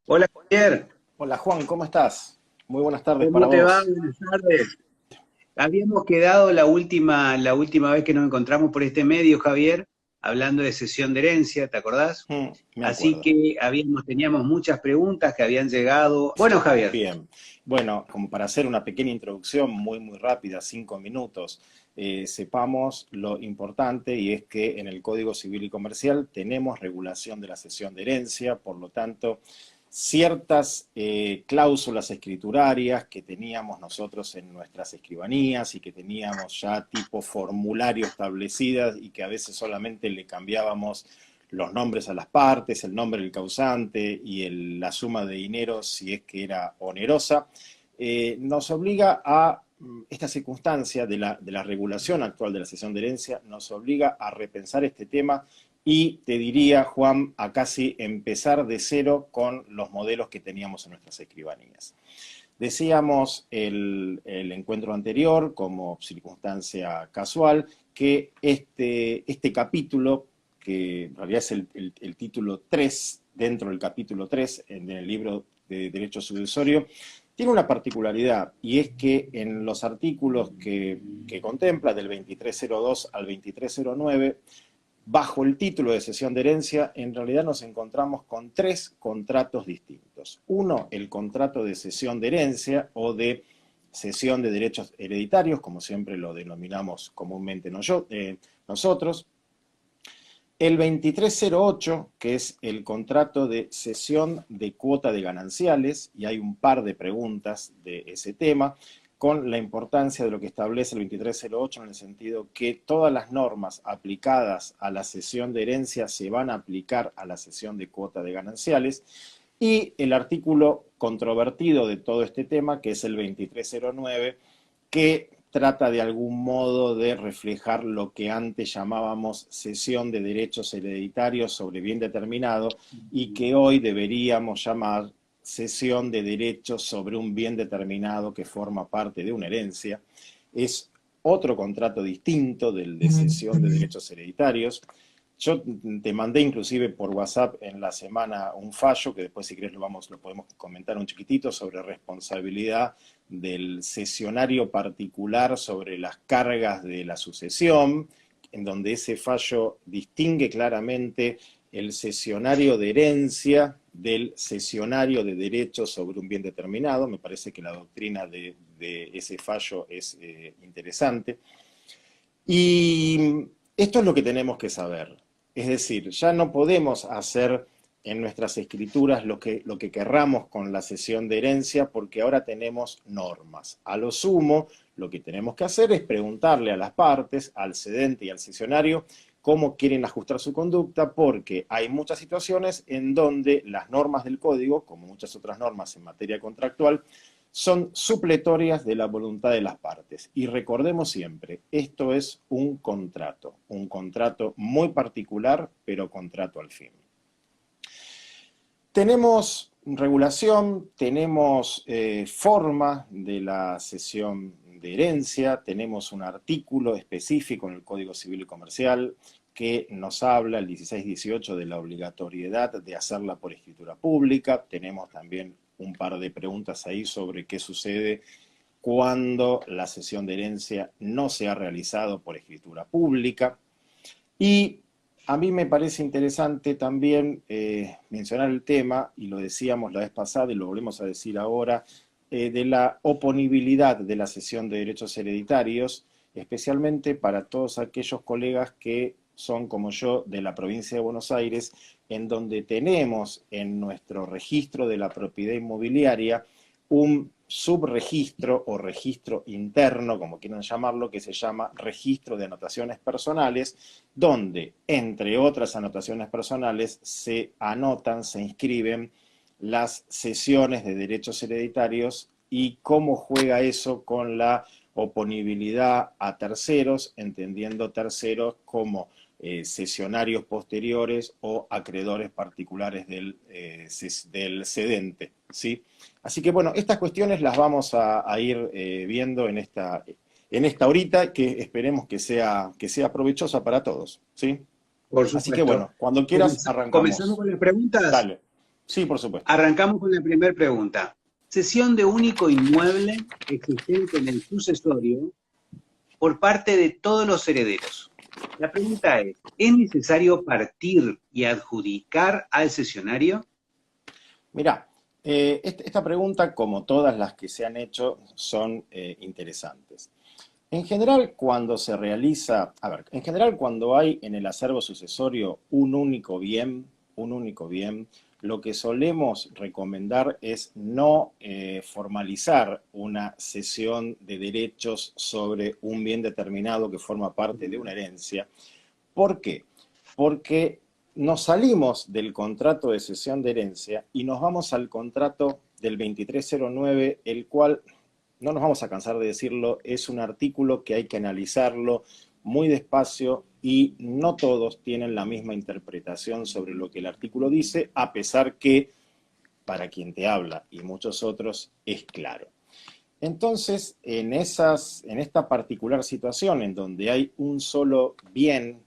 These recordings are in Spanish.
Hola Javier, Hola Juan, ¿cómo estás? Muy buenas tardes para ¿cómo te va? vos. Buenas tardes. Habíamos quedado la última vez que nos encontramos por este medio, Javier, hablando de cesión de herencia, ¿te acordás? Me Así acuerdo. que teníamos muchas preguntas que habían llegado. Bueno, Javier, Bien. Bueno, como para hacer una pequeña introducción muy rápida, 5 minutos, sepamos lo importante y es que en el Código Civil y Comercial tenemos regulación de la cesión de herencia, por lo tanto, ciertas cláusulas escriturarias que teníamos nosotros en nuestras escribanías y que teníamos ya tipo formulario establecidas y que a veces solamente le cambiábamos los nombres a las partes, el nombre del causante y la suma de dinero si es que era onerosa, nos obliga a, esta circunstancia de la regulación actual de la cesión de herencia, nos obliga a repensar este tema y te diría, Juan, a casi empezar de cero con los modelos que teníamos en nuestras escribanías. Decíamos el encuentro anterior, como circunstancia casual, que este capítulo, que en realidad es el título 3 dentro del capítulo 3 en el libro de Derecho Sucesorio, tiene una particularidad y es que en los artículos que contempla del 2302 al 2309, bajo el título de cesión de herencia, en realidad nos encontramos con tres contratos distintos. Uno, el contrato de cesión de herencia o de cesión de derechos hereditarios, como siempre lo denominamos comúnmente nosotros. El 2308, que es el contrato de cesión de cuota de gananciales, y hay un par de preguntas de ese tema, con la importancia de lo que establece el 2308 en el sentido que todas las normas aplicadas a la cesión de herencia se van a aplicar a la cesión de cuota de gananciales, y el artículo controvertido de todo este tema, que es el 2309, que trata de algún modo de reflejar lo que antes llamábamos cesión de derechos hereditarios sobre bien determinado y que hoy deberíamos llamar cesión de derechos sobre un bien determinado que forma parte de una herencia. Es otro contrato distinto del de cesión de derechos hereditarios. Yo te mandé inclusive por WhatsApp en la semana un fallo, que después si querés lo podemos comentar un chiquitito, sobre responsabilidad del cesionario particular sobre las cargas de la sucesión, en donde ese fallo distingue claramente el cesionario de herencia del cesionario de derechos sobre un bien determinado. Me parece que la doctrina de ese fallo es interesante. Y esto es lo que tenemos que saber. Es decir, ya no podemos hacer en nuestras escrituras lo que querramos con la cesión de herencia porque ahora tenemos normas. A lo sumo, lo que tenemos que hacer es preguntarle a las partes, al cedente y al cesionario, cómo quieren ajustar su conducta, porque hay muchas situaciones en donde las normas del código, como muchas otras normas en materia contractual, son supletorias de la voluntad de las partes. Y recordemos siempre, esto es un contrato muy particular, pero contrato al fin. Tenemos regulación, tenemos forma de la cesión de herencia, tenemos un artículo específico en el Código Civil y Comercial que nos habla, el 1618, de la obligatoriedad de hacerla por escritura pública. Tenemos también un par de preguntas ahí sobre qué sucede cuando la cesión de herencia no se ha realizado por escritura pública. Y a mí me parece interesante también mencionar el tema, y lo decíamos la vez pasada y lo volvemos a decir ahora, de la oponibilidad de la cesión de derechos hereditarios, especialmente para todos aquellos colegas que son como yo de la provincia de Buenos Aires, en donde tenemos en nuestro registro de la propiedad inmobiliaria un subregistro o registro interno, como quieran llamarlo, que se llama registro de anotaciones personales, donde, entre otras anotaciones personales, se anotan, se inscriben las cesiones de derechos hereditarios y cómo juega eso con la oponibilidad a terceros, entendiendo terceros como cesionarios posteriores o acreedores particulares del cedente, ¿sí? Así que bueno, estas cuestiones las vamos a ir viendo en esta horita, que esperemos que sea provechosa para todos, ¿sí? por Así que supuesto. bueno, cuando quieras ¿Comenzamos arrancamos. con las preguntas? Dale. Sí, por supuesto. Arrancamos con la primera pregunta. Cesión de único inmueble existente en el sucesorio por parte de todos los herederos. La pregunta ¿es necesario partir y adjudicar al cesionario? Mirá, esta pregunta, como todas las que se han hecho, son interesantes. En general, cuando se realiza, a ver, en general cuando hay en el acervo sucesorio un único bien, lo que solemos recomendar es no formalizar una cesión de derechos sobre un bien determinado que forma parte de una herencia. ¿Por qué? Porque nos salimos del contrato de cesión de herencia y nos vamos al contrato del 2309, el cual, no nos vamos a cansar de decirlo, es un artículo que hay que analizarlo muy despacio y no todos tienen la misma interpretación sobre lo que el artículo dice, a pesar que para quien te habla y muchos otros es claro. Entonces, en esta particular situación en donde hay un solo bien,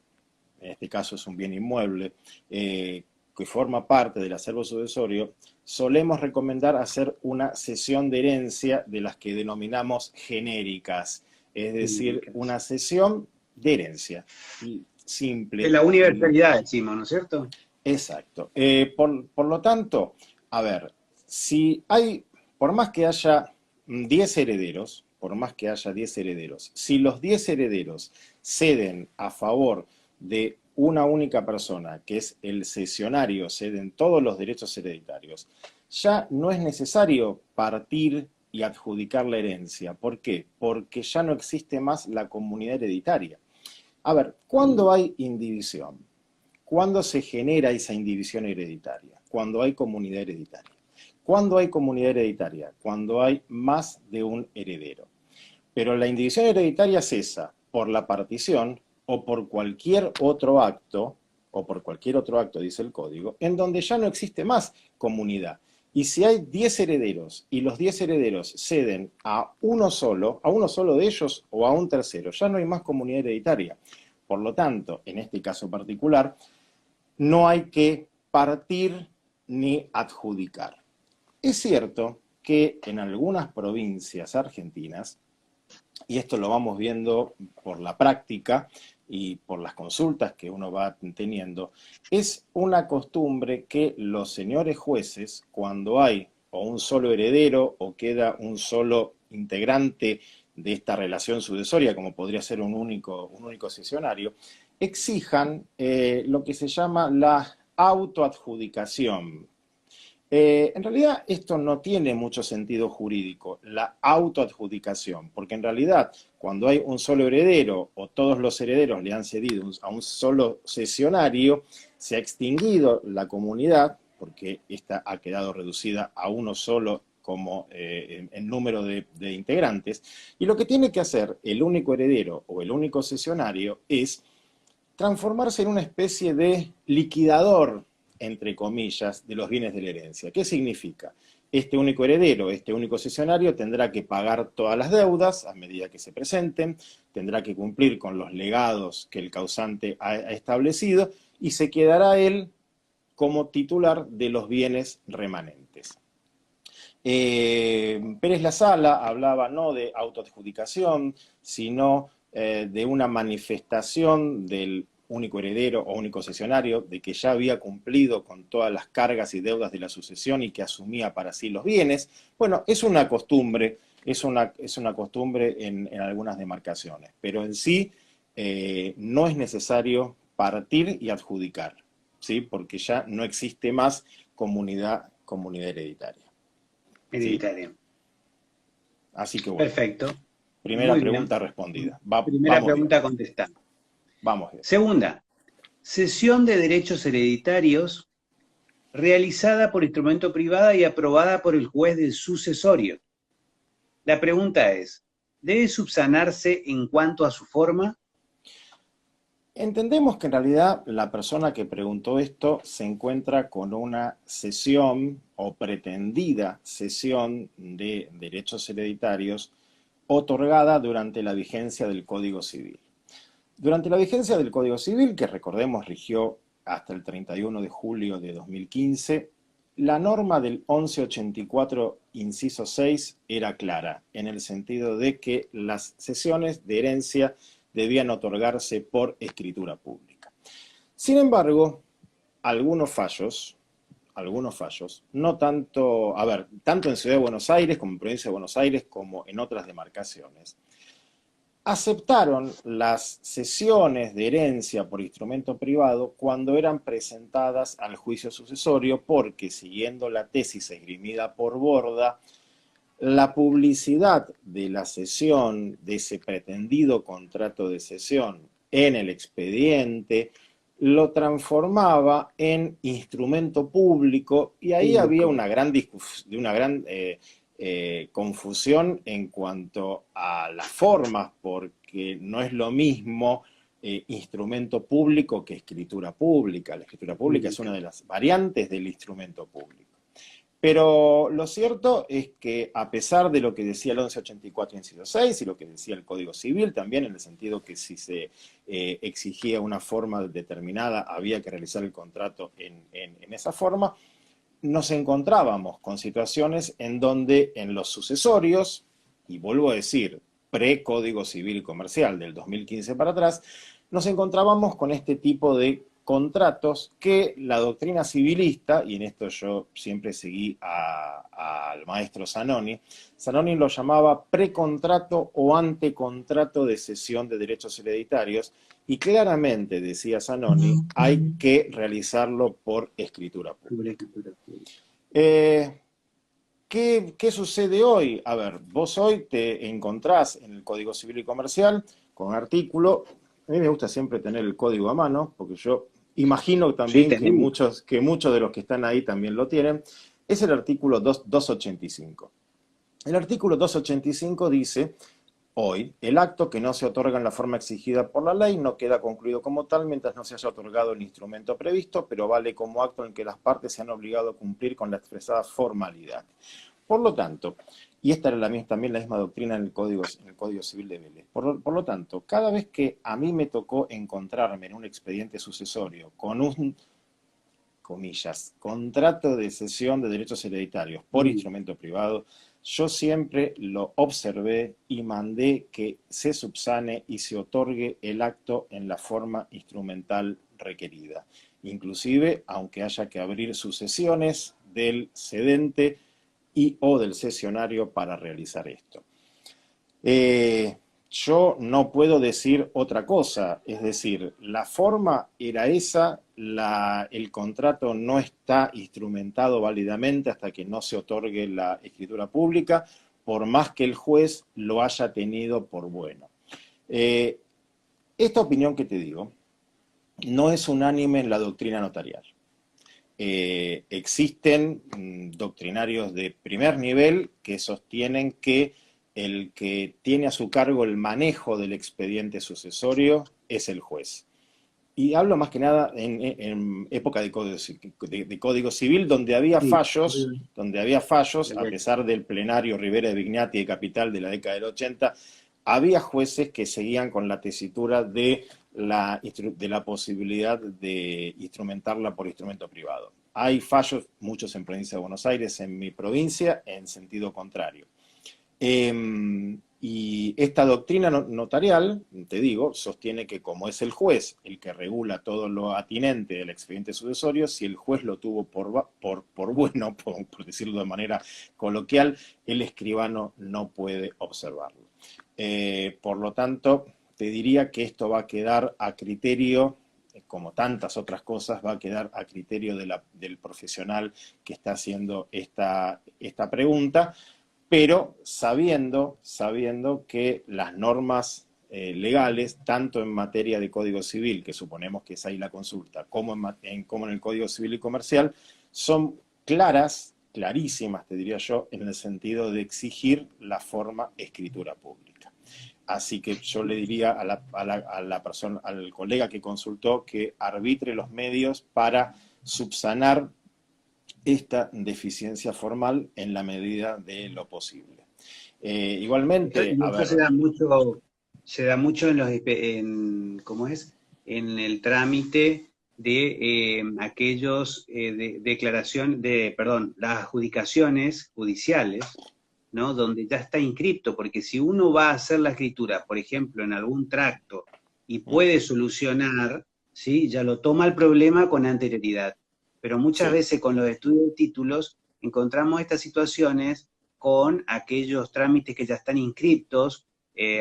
en este caso es un bien inmueble, que forma parte del acervo sucesorio, solemos recomendar hacer una cesión de herencia de las que denominamos genéricas, es decir, una cesión de herencia, simple. De la universalidad, decimos, ¿no es cierto? Exacto. Por lo tanto, a ver, si hay, por más que haya 10 herederos, si los 10 herederos ceden a favor de una única persona, que es el cesionario, ceden todos los derechos hereditarios, ya no es necesario partir y adjudicar la herencia. ¿Por qué? Porque ya no existe más la comunidad hereditaria. A ver, ¿cuándo hay indivisión? ¿Cuándo se genera esa indivisión hereditaria? Cuando hay comunidad hereditaria. ¿Cuándo hay comunidad hereditaria? Cuando hay más de un heredero. Pero la indivisión hereditaria cesa por la partición o por cualquier otro acto, dice el código, en donde ya no existe más comunidad. Y si hay 10 herederos y los 10 herederos ceden a uno solo de ellos o a un tercero, ya no hay más comunidad hereditaria. Por lo tanto, en este caso particular, no hay que partir ni adjudicar. Es cierto que en algunas provincias argentinas, y esto lo vamos viendo por la práctica y por las consultas que uno va teniendo, es una costumbre que los señores jueces, cuando hay o un solo heredero o queda un solo integrante de esta relación sucesoria, como podría ser un único cesionario, exijan lo que se llama la autoadjudicación. En realidad esto no tiene mucho sentido jurídico, la autoadjudicación, porque en realidad cuando hay un solo heredero o todos los herederos le han cedido a un solo cesionario, se ha extinguido la comunidad, porque esta ha quedado reducida a uno solo como en número de integrantes, y lo que tiene que hacer el único heredero o el único cesionario es transformarse en una especie de liquidador, entre comillas, de los bienes de la herencia. ¿Qué significa? Este único heredero, este único cesionario tendrá que pagar todas las deudas a medida que se presenten, tendrá que cumplir con los legados que el causante ha establecido y se quedará él como titular de los bienes remanentes. Pérez Lasala hablaba no de autoadjudicación, sino de una manifestación del único heredero o único cesionario, de que ya había cumplido con todas las cargas y deudas de la sucesión y que asumía para sí los bienes. Bueno, es una costumbre, en algunas demarcaciones, pero en sí no es necesario partir y adjudicar, ¿sí? Porque ya no existe más comunidad hereditaria. Hereditaria. ¿Sí? Así que bueno. Perfecto. Primera pregunta respondida. Primera pregunta contestada. Vamos bien. Segunda, cesión de derechos hereditarios realizada por instrumento privado y aprobada por el juez del sucesorio. La pregunta es, ¿debe subsanarse en cuanto a su forma? Entendemos que en realidad la persona que preguntó esto se encuentra con una cesión o pretendida cesión de derechos hereditarios otorgada durante la vigencia del Código Civil. Durante la vigencia del Código Civil, que recordemos rigió hasta el 31 de julio de 2015, la norma del 1184, inciso 6, era clara, en el sentido de que las cesiones de herencia debían otorgarse por escritura pública. Sin embargo, algunos fallos, no tanto, a ver, tanto en Ciudad de Buenos Aires como en Provincia de Buenos Aires como en otras demarcaciones, aceptaron las cesiones de herencia por instrumento privado cuando eran presentadas al juicio sucesorio porque, siguiendo la tesis esgrimida por Borda, la publicidad de la cesión, de ese pretendido contrato de cesión en el expediente, lo transformaba en instrumento público y ahí había una gran confusión en cuanto a las formas, porque no es lo mismo instrumento público que escritura pública. La escritura pública es una de las variantes del instrumento público. Pero lo cierto es que, a pesar de lo que decía el 1184, inciso 6, y lo que decía el Código Civil también, en el sentido que si se exigía una forma determinada, había que realizar el contrato en esa forma, nos encontrábamos con situaciones en donde en los sucesorios, y vuelvo a decir, pre-Código Civil Comercial del 2015 para atrás, nos encontrábamos con este tipo de contratos que la doctrina civilista, y en esto yo siempre seguí al maestro Zanoni lo llamaba precontrato o antecontrato de cesión de derechos hereditarios, y claramente, decía Zanoni, hay que realizarlo por escritura pública. ¿Qué sucede hoy? A ver, vos hoy te encontrás en el Código Civil y Comercial con un artículo. A mí me gusta siempre tener el código a mano, porque yo imagino también que muchos de los que están ahí también lo tienen. Es el artículo 285. El artículo 285 dice: hoy, el acto que no se otorga en la forma exigida por la ley no queda concluido como tal mientras no se haya otorgado el instrumento previsto, pero vale como acto en que las partes se han obligado a cumplir con la expresada formalidad. Por lo tanto, y esta era también la misma doctrina en el Código Civil de Vélez, por lo tanto, cada vez que a mí me tocó encontrarme en un expediente sucesorio con un, comillas, contrato de cesión de derechos hereditarios por instrumento privado, yo siempre lo observé y mandé que se subsane y se otorgue el acto en la forma instrumental requerida. Inclusive, aunque haya que abrir sucesiones del cedente y o del cesionario para realizar esto. Yo no puedo decir otra cosa, es decir, la forma era esa, el contrato no está instrumentado válidamente hasta que no se otorgue la escritura pública, por más que el juez lo haya tenido por bueno. Esta opinión que te digo no es unánime en la doctrina notarial. Existen doctrinarios de primer nivel que sostienen que el que tiene a su cargo el manejo del expediente sucesorio es el juez. Y hablo más que nada en época de Código Civil, donde había fallos, a pesar del plenario Rivera de Vignati de Capital de la década del 80, había jueces que seguían con la tesitura de la posibilidad de instrumentarla por instrumento privado. Hay fallos, muchos en Provincia de Buenos Aires, en mi provincia, en sentido contrario. Y esta doctrina notarial, te digo, sostiene que como es el juez el que regula todo lo atinente del expediente sucesorio, si el juez lo tuvo por bueno, por decirlo de manera coloquial, el escribano no puede observarlo. Por lo tanto, te diría que esto va a quedar a criterio, como tantas otras cosas, va a quedar a criterio del profesional que está haciendo esta pregunta, pero sabiendo que las normas legales, tanto en materia de Código Civil, que suponemos que es ahí la consulta, como en el Código Civil y Comercial, son clarísimas, te diría yo, en el sentido de exigir la forma escritura pública. Así que yo le diría a la persona, al colega que consultó, que arbitre los medios para subsanar esta deficiencia formal en la medida de lo posible. Igualmente, se da mucho ¿cómo es? En el trámite aquellos las adjudicaciones judiciales, ¿no? Donde ya está inscripto, porque si uno va a hacer la escritura, por ejemplo, en algún tracto, y puede solucionar, ¿sí? Ya lo toma el problema con anterioridad. Pero muchas Sí. veces con los estudios de títulos encontramos estas situaciones con aquellos trámites que ya están inscriptos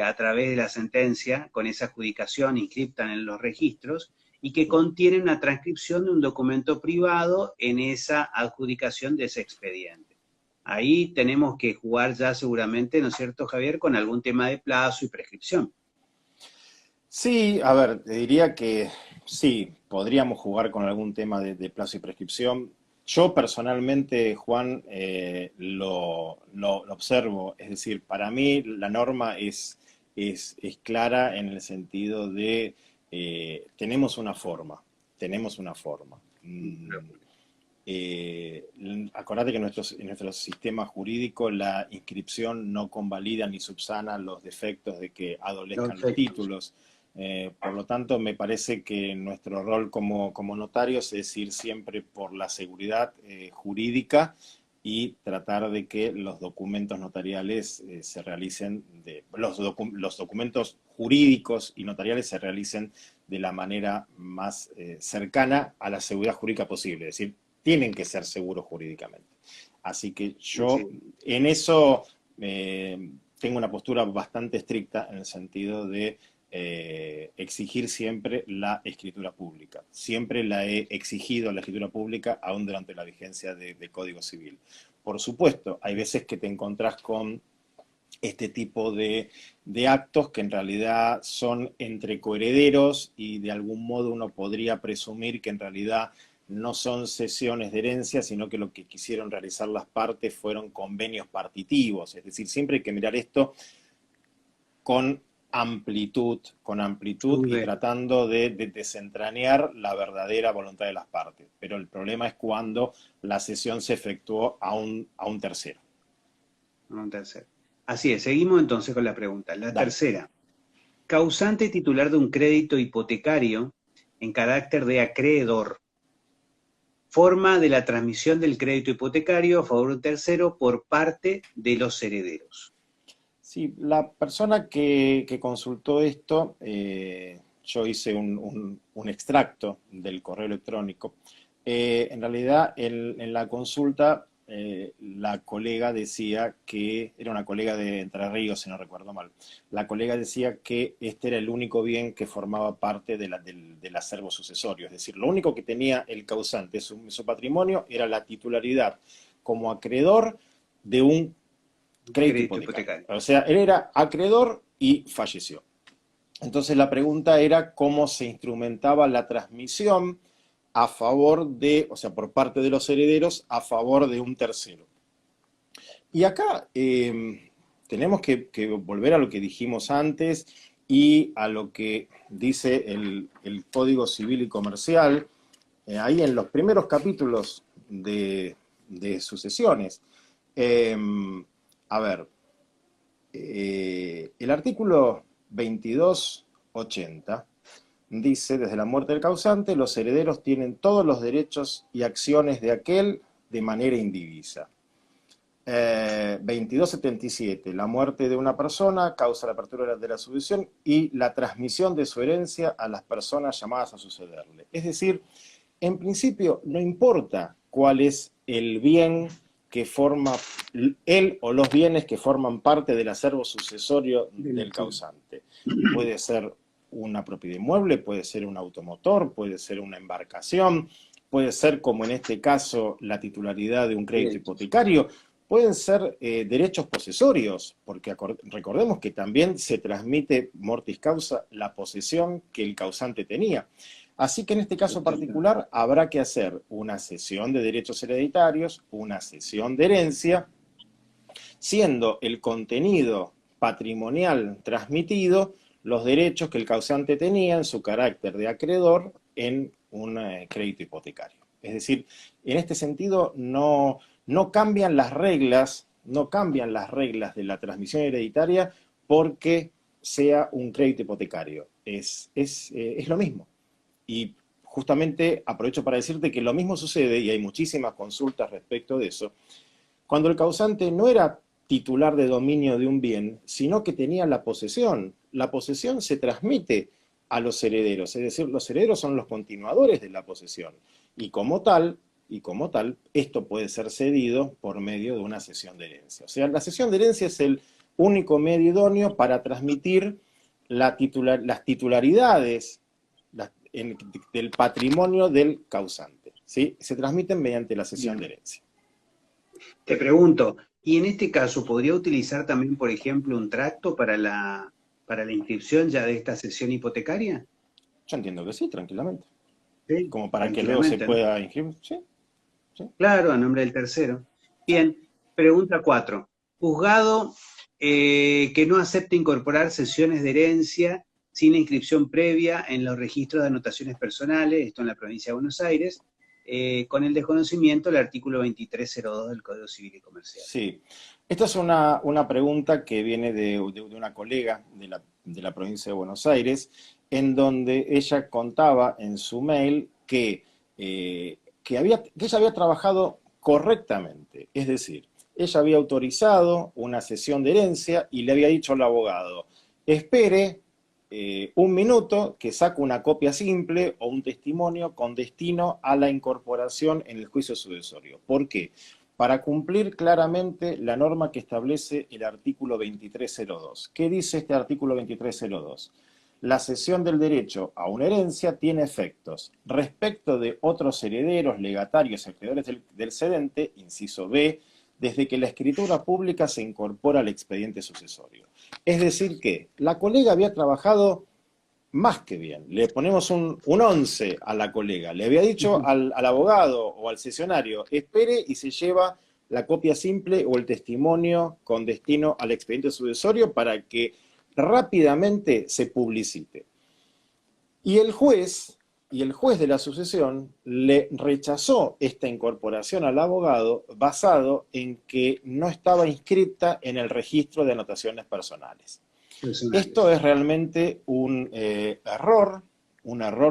a través de la sentencia, con esa adjudicación inscripta en los registros, y que contienen una transcripción de un documento privado en esa adjudicación de ese expediente. Ahí tenemos que jugar ya seguramente, ¿no es cierto, Javier?, con algún tema de plazo y prescripción. Sí, a ver, te diría que sí, podríamos jugar con algún tema de plazo y prescripción. Yo personalmente, Juan, lo observo, es decir, para mí la norma es clara en el sentido de tenemos una forma, tenemos una forma. Acordate que en nuestro sistema jurídico la inscripción no convalida ni subsana los defectos de que adolezcan los Perfecto. títulos. Por lo tanto, me parece que nuestro rol como notarios es ir siempre por la seguridad jurídica y tratar de que los documentos notariales se realicen, los documentos jurídicos y notariales se realicen de la manera más cercana a la seguridad jurídica posible, es decir, tienen que ser seguros jurídicamente. Así que yo en eso tengo una postura bastante estricta en el sentido de exigir siempre la escritura pública. Siempre la he exigido la escritura pública, aún durante la vigencia de Código Civil. Por supuesto, hay veces que te encontrás con este tipo de actos que en realidad son entre coherederos y de algún modo uno podría presumir que en realidad no son cesiones de herencia, sino que lo que quisieron realizar las partes fueron convenios partitivos. Es decir, siempre hay que mirar esto con amplitud y tratando de desentrañar la verdadera voluntad de las partes. Pero el problema es cuando la cesión se efectuó a un tercero. A un tercero. Así es, seguimos entonces con la pregunta. La Dale. tercera. Causante titular de un crédito hipotecario en carácter de acreedor. Forma de la transmisión del crédito hipotecario a favor de un tercero por parte de los herederos. Sí, la persona que consultó esto, yo hice un extracto del correo electrónico. En realidad, en la consulta, la colega decía que, era una colega de Entre Ríos, si no recuerdo mal, la colega decía que este era el único bien que formaba parte del acervo sucesorio, es decir, lo único que tenía el causante en su patrimonio era la titularidad como acreedor de un crédito hipotecario. O sea, él era acreedor y falleció. Entonces la pregunta era cómo se instrumentaba la transmisión a favor de, o sea, por parte de los herederos a favor de un tercero. Y acá tenemos que volver a lo que dijimos antes y a lo que dice el Código Civil y Comercial, ahí en los primeros capítulos de sucesiones. A ver, el artículo 2280 dice, desde la muerte del causante, los herederos tienen todos los derechos y acciones de aquel de manera indivisa. 2277, la muerte de una persona causa la apertura de la sucesión y la transmisión de su herencia a las personas llamadas a sucederle. Es decir, en principio no importa cuál es el bien que forma él o los bienes que forman parte del acervo sucesorio del causante. Puede ser una propiedad inmueble, puede ser un automotor, puede ser una embarcación, puede ser, como en este caso, la titularidad de un crédito hipotecario, pueden ser derechos posesorios, porque recordemos que también se transmite mortis causa la posesión que el causante tenía. Así que en este caso particular habrá que hacer una cesión de derechos hereditarios, una cesión de herencia, siendo el contenido patrimonial transmitido los derechos que el causante tenía en su carácter de acreedor en un crédito hipotecario. Es decir, en este sentido no cambian las reglas, de la transmisión hereditaria porque sea un crédito hipotecario. Es lo mismo. Y justamente aprovecho para decirte que lo mismo sucede, y hay muchísimas consultas respecto de eso, cuando el causante no era titular de dominio de un bien, sino que tenía la posesión. La posesión se transmite a los herederos, es decir, los herederos son los continuadores de la posesión, y como tal, esto puede ser cedido por medio de una cesión de herencia. O sea, la cesión de herencia es el único medio idóneo para transmitir las titularidades del patrimonio del causante, ¿sí? Se transmiten mediante la cesión de herencia. Te pregunto, ¿y en este caso podría utilizar también, por ejemplo, un tracto para la inscripción ya de esta cesión hipotecaria? Yo entiendo que sí, tranquilamente. Sí, Como para que luego se tranquilamente, ¿no? pueda inscribir. Sí, sí. Claro, a nombre del tercero. Bien, pregunta 4. Juzgado que no acepte incorporar sesiones de herencia sin inscripción previa en los registros de anotaciones personales, esto en la provincia de Buenos Aires, con el desconocimiento del artículo 2302 del Código Civil y Comercial. Sí. Esta es una pregunta que viene de una colega de la provincia de Buenos Aires, en donde ella contaba en su mail que ella había trabajado correctamente. Es decir, ella había autorizado una cesión de herencia y le había dicho al abogado, espere un minuto que saco una copia simple o un testimonio con destino a la incorporación en el juicio sucesorio. ¿Por qué? Para cumplir claramente la norma que establece el artículo 2302. ¿Qué dice este artículo 2302? La cesión del derecho a una herencia tiene efectos respecto de otros herederos, legatarios, acreedores del cedente, inciso B, desde que la escritura pública se incorpora al expediente sucesorio. Es decir que la colega había trabajado más que bien. Le ponemos un 11 a la colega. Le había dicho al abogado o al cesionario, espere y se lleva la copia simple o el testimonio con destino al expediente sucesorio para que rápidamente se publicite. Y el juez de la sucesión le rechazó esta incorporación al abogado basado en que no estaba inscrita en el registro de anotaciones personales. Esto es realmente un error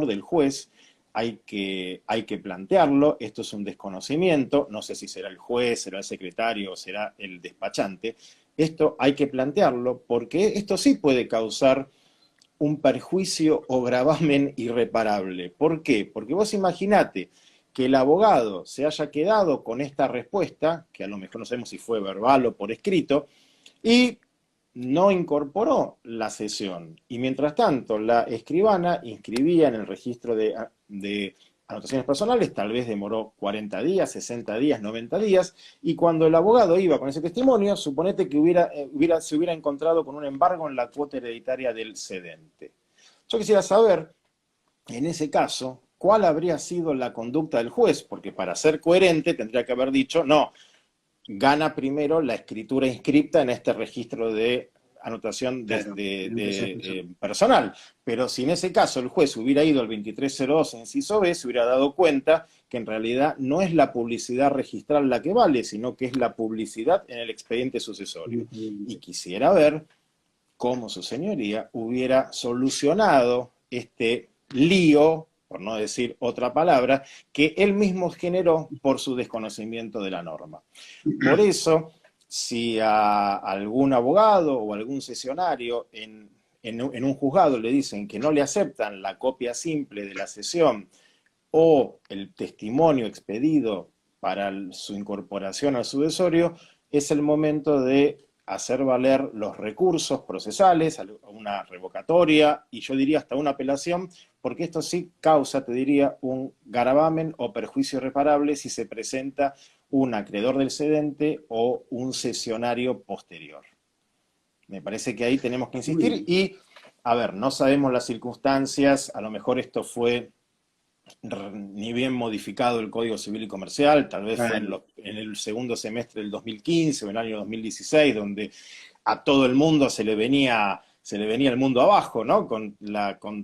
del juez, hay que plantearlo, esto es un desconocimiento, no sé si será el juez, será el secretario o será el despachante, esto hay que plantearlo porque esto sí puede causar un perjuicio o gravamen irreparable. ¿Por qué? Porque vos imaginate que el abogado se haya quedado con esta respuesta, que a lo mejor no sabemos si fue verbal o por escrito, y no incorporó la cesión. Y mientras tanto, la escribana inscribía en el registro de anotaciones personales, tal vez demoró 40 días, 60 días, 90 días, y cuando el abogado iba con ese testimonio, suponete que se hubiera encontrado con un embargo en la cuota hereditaria del cedente. Yo quisiera saber, en ese caso, cuál habría sido la conducta del juez, porque para ser coherente tendría que haber dicho, no, gana primero la escritura inscripta en este registro de anotación personal. Pero si en ese caso el juez hubiera ido al 2302 inciso B, se hubiera dado cuenta que en realidad no es la publicidad registral la que vale, sino que es la publicidad en el expediente sucesorio. Y quisiera ver cómo su señoría hubiera solucionado este lío, por no decir otra palabra, que él mismo generó por su desconocimiento de la norma. Por eso, si a algún abogado o algún cesionario en un juzgado le dicen que no le aceptan la copia simple de la cesión o el testimonio expedido para su incorporación al sucesorio, es el momento de hacer valer los recursos procesales, una revocatoria y yo diría hasta una apelación, porque esto sí causa, te diría, un gravamen o perjuicio irreparable si se presenta un acreedor del cedente o un cesionario posterior. Me parece que ahí tenemos que insistir y, a ver, no sabemos las circunstancias, a lo mejor esto fue ni bien modificado el Código Civil y Comercial, tal vez fue en el segundo semestre del 2015 o en el año 2016, donde a todo el mundo se le venía el mundo abajo, ¿no? Con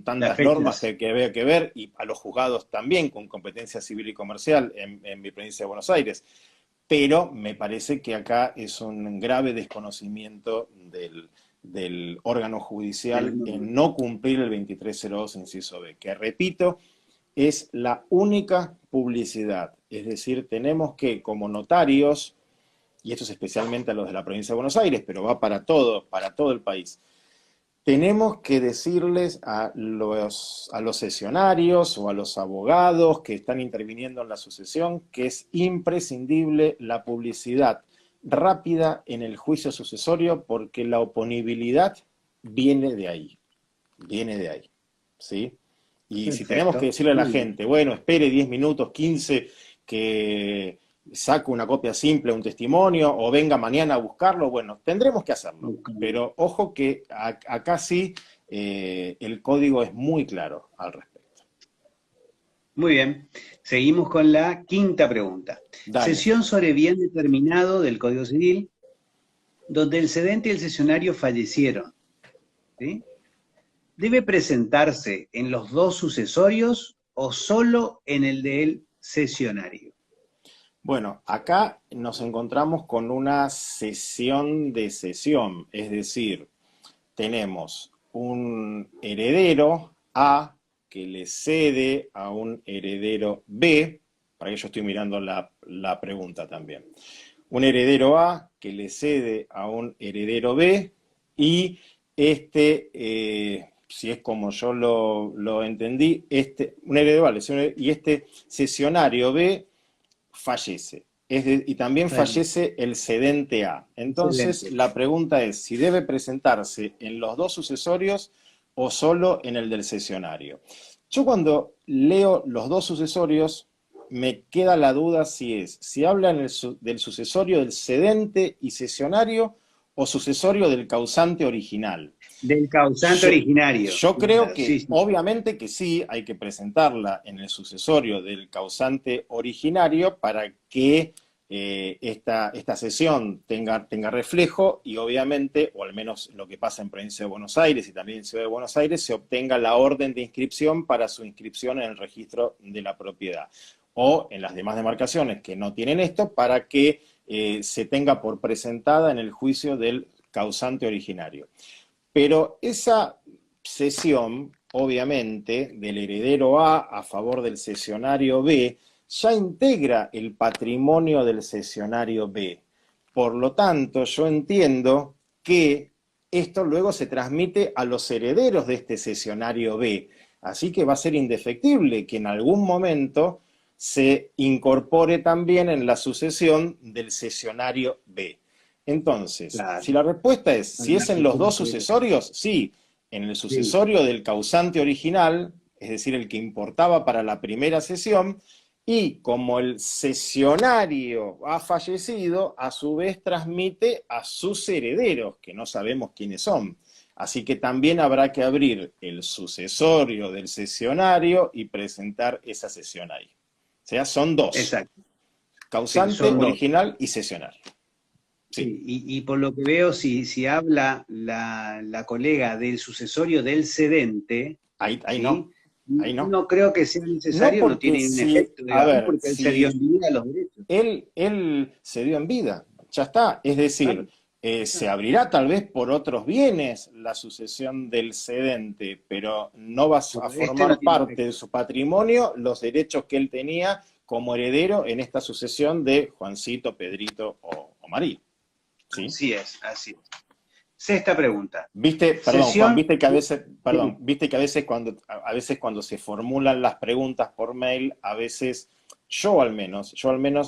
tantas normas que había que ver, y a los juzgados también, con competencia civil y comercial en mi provincia de Buenos Aires. Pero me parece que acá es un grave desconocimiento del órgano judicial en no cumplir el 2302 inciso B, que repito, es la única publicidad. Es decir, tenemos que, como notarios, y esto es especialmente a los de la provincia de Buenos Aires, pero va para todo el país, tenemos que decirles a los sesionarios o a los abogados que están interviniendo en la sucesión que es imprescindible la publicidad rápida en el juicio sucesorio porque la oponibilidad viene de ahí, ¿sí? Y si tenemos que Perfecto. decirle a la Muy bien. gente, bueno, espere 10 minutos, 15, que saco una copia simple, un testimonio, o venga mañana a buscarlo, bueno, tendremos que hacerlo. Pero ojo que acá sí el código es muy claro al respecto. Muy bien. Seguimos con la quinta pregunta. Dale. Cesión sobre bien determinado del Código Civil, donde el cedente y el cesionario fallecieron. ¿Sí? ¿Debe presentarse en los dos sucesorios o solo en el del cesionario? Bueno, acá nos encontramos con una cesión de cesión, es decir, tenemos un heredero A que le cede a un heredero B, para que yo estoy mirando la pregunta también. Un heredero A que le cede a un heredero B y si es como yo lo entendí, un heredero A le cede y este cesionario B fallece. Y también fallece el cedente A. Entonces, Excelente. la pregunta es si debe presentarse en los dos sucesorios o solo en el del cesionario. Yo cuando leo los dos sucesorios, me queda la duda si habla del sucesorio del cedente y cesionario o sucesorio del causante original. Del causante Yo, originario. yo creo Claro, que sí, sí. obviamente que sí, hay que presentarla en el sucesorio del causante originario para que esta sesión tenga reflejo y obviamente, o al menos lo que pasa en Provincia de Buenos Aires y también en Ciudad de Buenos Aires, se obtenga la orden de inscripción para su inscripción en el registro de la propiedad. O en las demás demarcaciones que no tienen esto, para que se tenga por presentada en el juicio del causante originario. Pero esa cesión, obviamente, del heredero A favor del cesionario B, ya integra el patrimonio del cesionario B. Por lo tanto, yo entiendo que esto luego se transmite a los herederos de este cesionario B. Así que va a ser indefectible que en algún momento se incorpore también en la sucesión del cesionario B. Entonces, Claro. si la respuesta es, si es en los dos sucesorios, sí, en el Sí. sucesorio del causante original, es decir, el que importaba para la primera cesión, y como el cesionario ha fallecido, a su vez transmite a sus herederos, que no sabemos quiénes son. Así que también habrá que abrir el sucesorio del cesionario y presentar esa cesión ahí. O sea, son dos, Exacto. Sí, causante son dos. original y cesionario. Sí. Sí, y por lo que veo, si habla la colega del sucesorio del cedente, Ahí ¿sí? no, ahí no. No creo que sea No necesario, no porque tiene un si, efecto, a digamos, ver, porque él se dio si en vida los derechos. él se dio en vida, ya está. Es decir, Claro, se abrirá tal vez por otros bienes la sucesión del cedente, pero no va a pero este no formar tiene parte de efecto. su patrimonio los derechos que él tenía como heredero en esta sucesión de Juancito, Pedrito o María. ¿Sí? Así es, así es. Sexta pregunta. Viste, perdón, Juan, Sesión. viste que a veces cuando se formulan las preguntas por mail, a veces, yo al menos,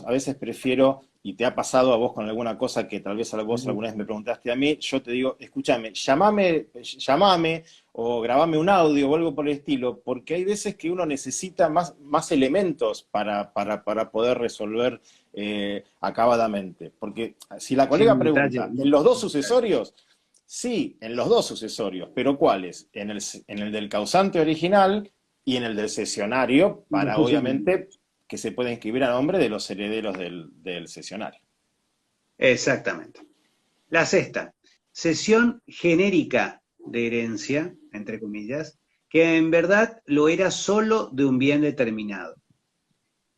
a veces prefiero, y te ha pasado a vos con alguna cosa que tal vez a vos alguna vez me preguntaste a mí, yo te digo, escúchame, llamame o grabame un audio o algo por el estilo, porque hay veces que uno necesita más elementos para poder resolver acabadamente. Porque si la Sí, colega un detalle. pregunta, ¿en los dos sucesorios? Sí, en los dos sucesorios, pero ¿cuáles? En el del causante original y en el del cesionario, para obviamente que se pueda inscribir a nombre de los herederos del cesionario. Exactamente. La sexta. Sesión genérica de herencia, entre comillas, que en verdad lo era solo de un bien determinado.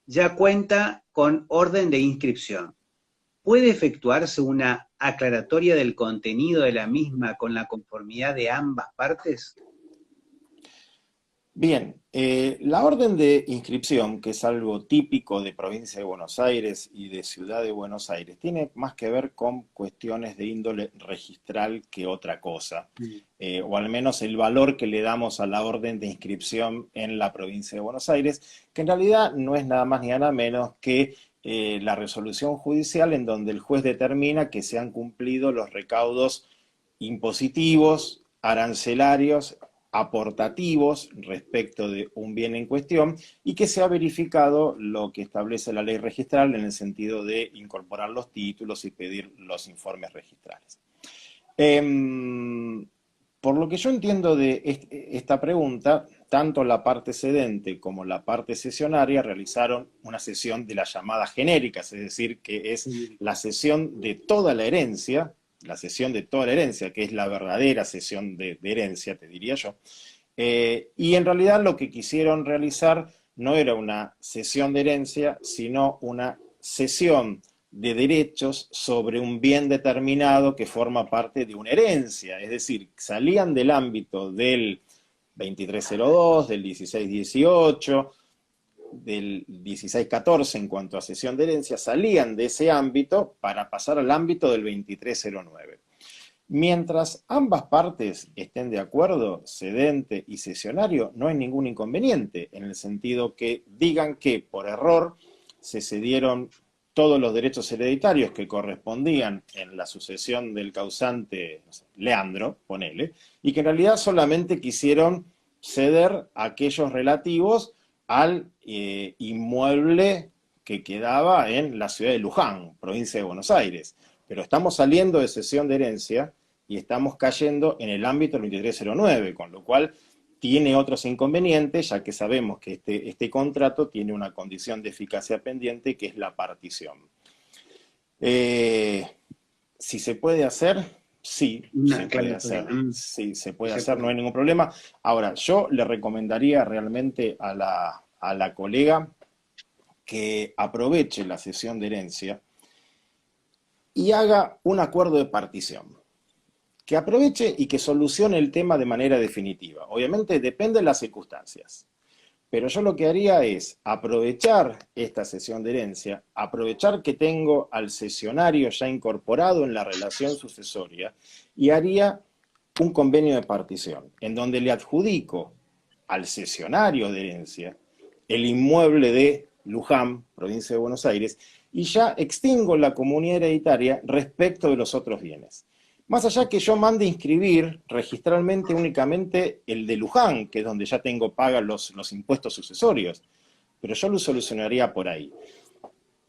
Ya cuenta con orden de inscripción. ¿Puede efectuarse una aclaratoria del contenido de la misma con la conformidad de ambas partes? Bien, la orden de inscripción, que es algo típico de Provincia de Buenos Aires y de Ciudad de Buenos Aires, tiene más que ver con cuestiones de índole registral que otra cosa, Mm. o al menos el valor que le damos a la orden de inscripción en la Provincia de Buenos Aires, que en realidad no es nada más ni nada menos que la resolución judicial en donde el juez determina que se han cumplido los recaudos impositivos, arancelarios, aportativos respecto de un bien en cuestión y que se ha verificado lo que establece la ley registral en el sentido de incorporar los títulos y pedir los informes registrales. Por lo que yo entiendo de esta pregunta, tanto la parte cedente como la parte cesionaria realizaron una cesión de las llamadas genéricas, es decir, que es la cesión de toda la herencia, que es la verdadera cesión de herencia, te diría yo. Y en realidad lo que quisieron realizar no era una cesión de herencia, sino una cesión de derechos sobre un bien determinado que forma parte de una herencia. Es decir, salían del ámbito del 2302, del 1618, del 1614 en cuanto a cesión de herencia, salían de ese ámbito para pasar al ámbito del 2309. Mientras ambas partes estén de acuerdo, cedente y cesionario, no hay ningún inconveniente, en el sentido que digan que por error se cedieron todos los derechos hereditarios que correspondían en la sucesión del causante, no sé, Leandro, ponele, y que en realidad solamente quisieron ceder aquellos relativos al inmueble que quedaba en la ciudad de Luján, provincia de Buenos Aires. Pero estamos saliendo de cesión de herencia y estamos cayendo en el ámbito del 2309, con lo cual tiene otros inconvenientes, ya que sabemos que este contrato tiene una condición de eficacia pendiente, que es la partición. Si se puede hacer, sí, se puede hacer. Sí, se puede hacer, no hay ningún problema. Ahora, yo le recomendaría realmente a la colega que aproveche la cesión de herencia y haga un acuerdo de partición. Que aproveche y que solucione el tema de manera definitiva. Obviamente depende de las circunstancias. Pero yo lo que haría es aprovechar esta cesión de herencia, aprovechar que tengo al cesionario ya incorporado en la relación sucesoria y haría un convenio de partición, en donde le adjudico al cesionario de herencia el inmueble de Luján, provincia de Buenos Aires, y ya extingo la comunidad hereditaria respecto de los otros bienes. Más allá que yo mande inscribir registralmente únicamente el de Luján, que es donde ya tengo paga los impuestos sucesorios, pero yo lo solucionaría por ahí.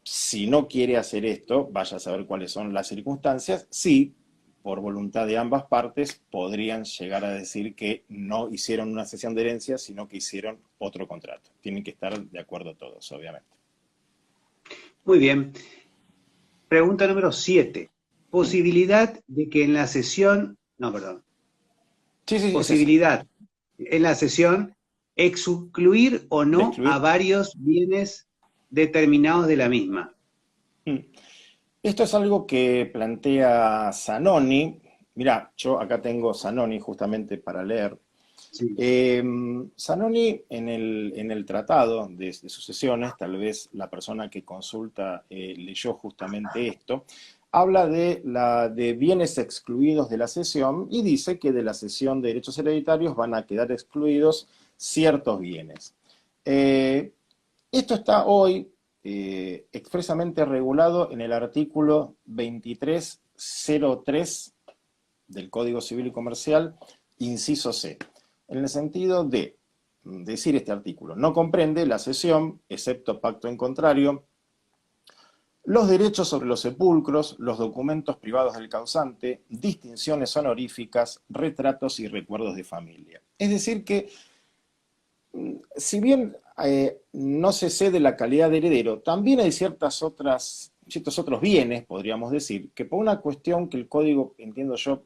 Si no quiere hacer esto, vaya a saber cuáles son las circunstancias. Sí, por voluntad de ambas partes, podrían llegar a decir que no hicieron una cesión de herencia, sino que hicieron otro contrato. Tienen que estar de acuerdo todos, obviamente. Muy bien. Pregunta número 7. Posibilidad de que en la sesión, no, perdón. Sí, Posibilidad en la sesión excluir o no excluir. a varios bienes determinados de la misma. Esto es algo que plantea Zanoni. Mirá, yo acá tengo Zanoni justamente para leer. Sí. Zanoni en el tratado de sucesiones, tal vez la persona que consulta leyó justamente esto, habla de bienes excluidos de la cesión y dice que de la cesión de derechos hereditarios van a quedar excluidos ciertos bienes. Esto está hoy expresamente regulado en el artículo 2303 del Código Civil y Comercial, inciso C, en el sentido de decir este artículo, no comprende la cesión, excepto pacto en contrario, los derechos sobre los sepulcros, los documentos privados del causante, distinciones honoríficas, retratos y recuerdos de familia. Es decir que, si bien no se cede la calidad de heredero, también hay ciertos otros bienes, podríamos decir, que por una cuestión que el código, entiendo yo,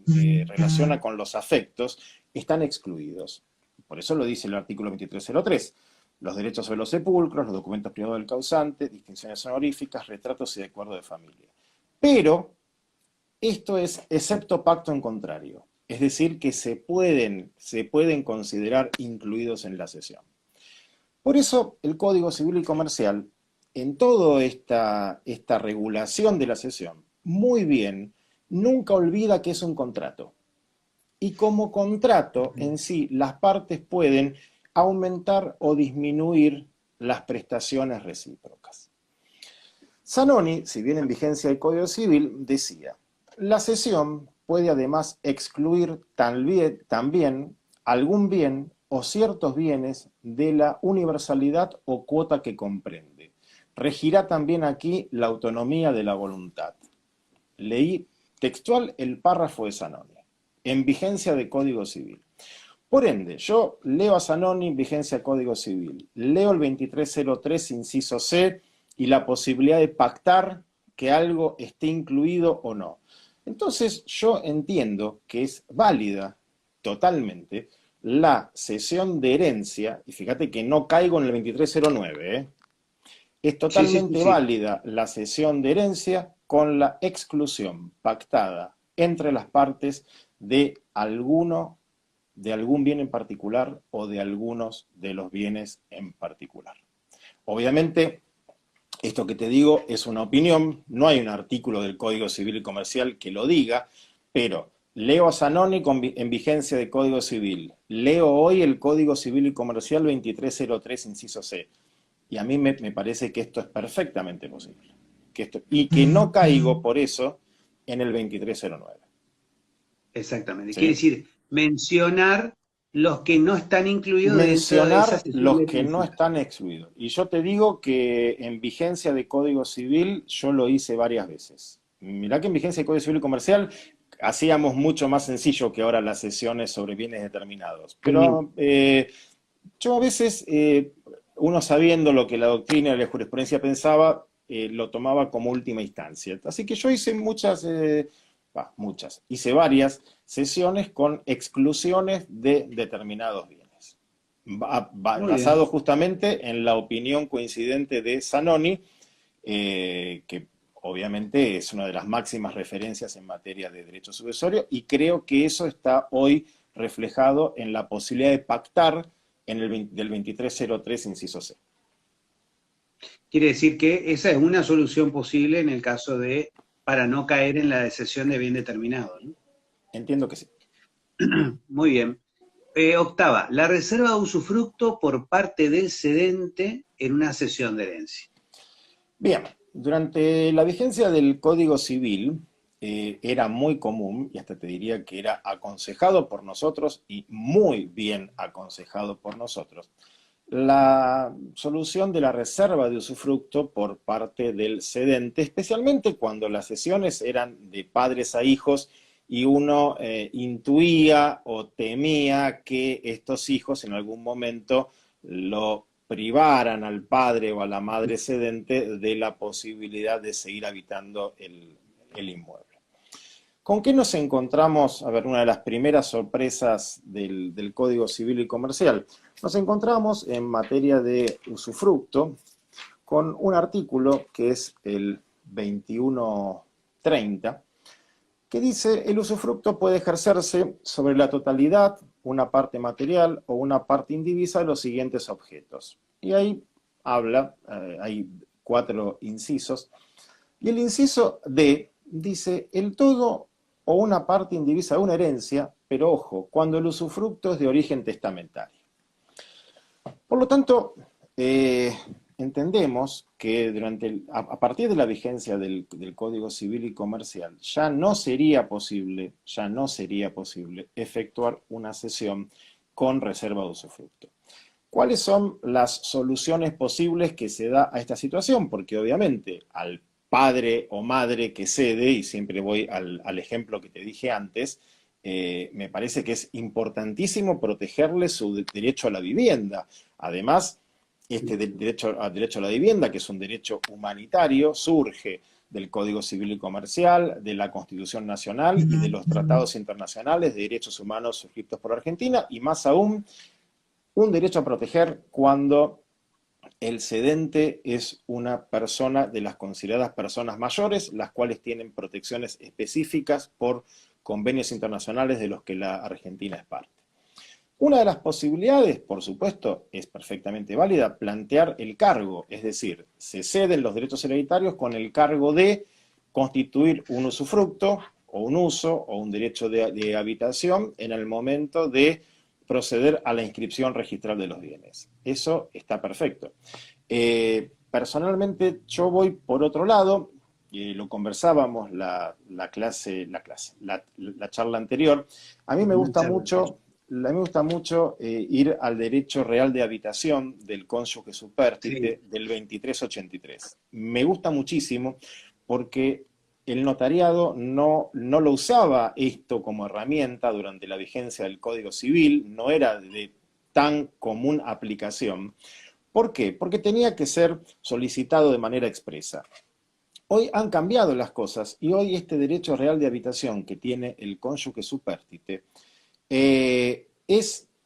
relaciona con los afectos, están excluidos. Por eso lo dice el artículo 2303. Los derechos sobre los sepulcros, los documentos privados del causante, distinciones honoríficas, retratos y de acuerdo de familia. Pero esto es excepto pacto en contrario. Es decir, que se pueden considerar incluidos en la cesión. Por eso, el Código Civil y Comercial, en toda esta regulación de la cesión, muy bien, nunca olvida que es un contrato. Y como contrato en sí, las partes pueden aumentar o disminuir las prestaciones recíprocas. Zanoni, si bien en vigencia del Código Civil, decía, la cesión puede además excluir también algún bien o ciertos bienes de la universalidad o cuota que comprende. Regirá también aquí la autonomía de la voluntad. Leí textual el párrafo de Zanoni, en vigencia de Código Civil. Por ende, yo leo a Zanoni, vigencia de Código Civil, leo el 2303, inciso C, y la posibilidad de pactar que algo esté incluido o no. Entonces, yo entiendo que es válida totalmente la cesión de herencia, y fíjate que no caigo en el 2309, es Sí, sí, sí, totalmente sí. válida la cesión de herencia con la exclusión pactada entre las partes de algún bien en particular o de algunos de los bienes en particular. Obviamente, esto que te digo es una opinión, no hay un artículo del Código Civil y Comercial que lo diga, pero leo a Zanoni en vigencia de Código Civil, leo hoy el Código Civil y Comercial 2303, inciso C, y a mí me parece que esto es perfectamente posible, y que no caigo por eso en el 2309. Exactamente. Quiere ¿Sí? decir, mencionar los que no están incluidos dentro de esa Mencionar sesión los de que no herencia. están excluidos. Y yo te digo que en vigencia de Código Civil yo lo hice varias veces. Mirá que en vigencia de Código Civil y Comercial hacíamos mucho más sencillo que ahora las sesiones sobre bienes determinados. Sí. Pero yo a veces, uno sabiendo lo que la doctrina y la jurisprudencia pensaba, lo tomaba como última instancia. Así que yo hice hice varias sesiones con exclusiones de determinados bienes, Muy bien. basado justamente en la opinión coincidente de Zanoni, que obviamente es una de las máximas referencias en materia de derecho sucesorio, y creo que eso está hoy reflejado en la posibilidad de pactar del 2303, inciso C. Quiere decir que esa es una solución posible en el caso de, para no caer en la decisión de bien determinado, ¿no? Entiendo que sí. Muy bien. Octava, la reserva de usufructo por parte del cedente en una cesión de herencia. Bien, durante la vigencia del Código Civil era muy común, y hasta te diría que era aconsejado por nosotros y muy bien aconsejado por nosotros, la solución de la reserva de usufructo por parte del cedente, especialmente cuando las cesiones eran de padres a hijos y uno intuía o temía que estos hijos en algún momento lo privaran al padre o a la madre cedente de la posibilidad de seguir habitando el inmueble. ¿Con qué nos encontramos? A ver, una de las primeras sorpresas del Código Civil y Comercial. Nos encontramos en materia de usufructo con un artículo que es el 2130, que dice: el usufructo puede ejercerse sobre la totalidad, una parte material o una parte indivisa de los siguientes objetos. Y ahí habla, hay 4 incisos, y el inciso D dice: el todo o una parte indivisa de una herencia, pero ojo, cuando el usufructo es de origen testamentario. Por lo tanto, entendemos que a partir de la vigencia del Código Civil y Comercial ya no sería posible efectuar una cesión con reserva de usufructo. ¿Cuáles son las soluciones posibles que se da a esta situación? Porque obviamente al padre o madre que cede, y siempre voy al ejemplo que te dije antes, me parece que es importantísimo protegerle su derecho a la vivienda. Además, este derecho a la vivienda, que es un derecho humanitario, surge del Código Civil y Comercial, de la Constitución Nacional y de los tratados internacionales de derechos humanos suscritos por Argentina, y más aún, un derecho a proteger cuando el cedente es una persona de las consideradas personas mayores, las cuales tienen protecciones específicas por convenios internacionales de los que la Argentina es parte. Una de las posibilidades, por supuesto, es perfectamente válida, plantear el cargo, es decir, se ceden los derechos hereditarios con el cargo de constituir un usufructo, o un uso, o un derecho de habitación en el momento de proceder a la inscripción registral de los bienes. Eso está perfecto. Personalmente, yo voy por otro lado, lo conversábamos la charla anterior. A mí me gusta mucho ir al derecho real de habitación del cónyuge supérstite del 2383. Me gusta muchísimo porque el notariado no lo usaba esto como herramienta durante la vigencia del Código Civil, no era de tan común aplicación. ¿Por qué? Porque tenía que ser solicitado de manera expresa. Hoy han cambiado las cosas y hoy este derecho real de habitación que tiene el cónyuge supérstite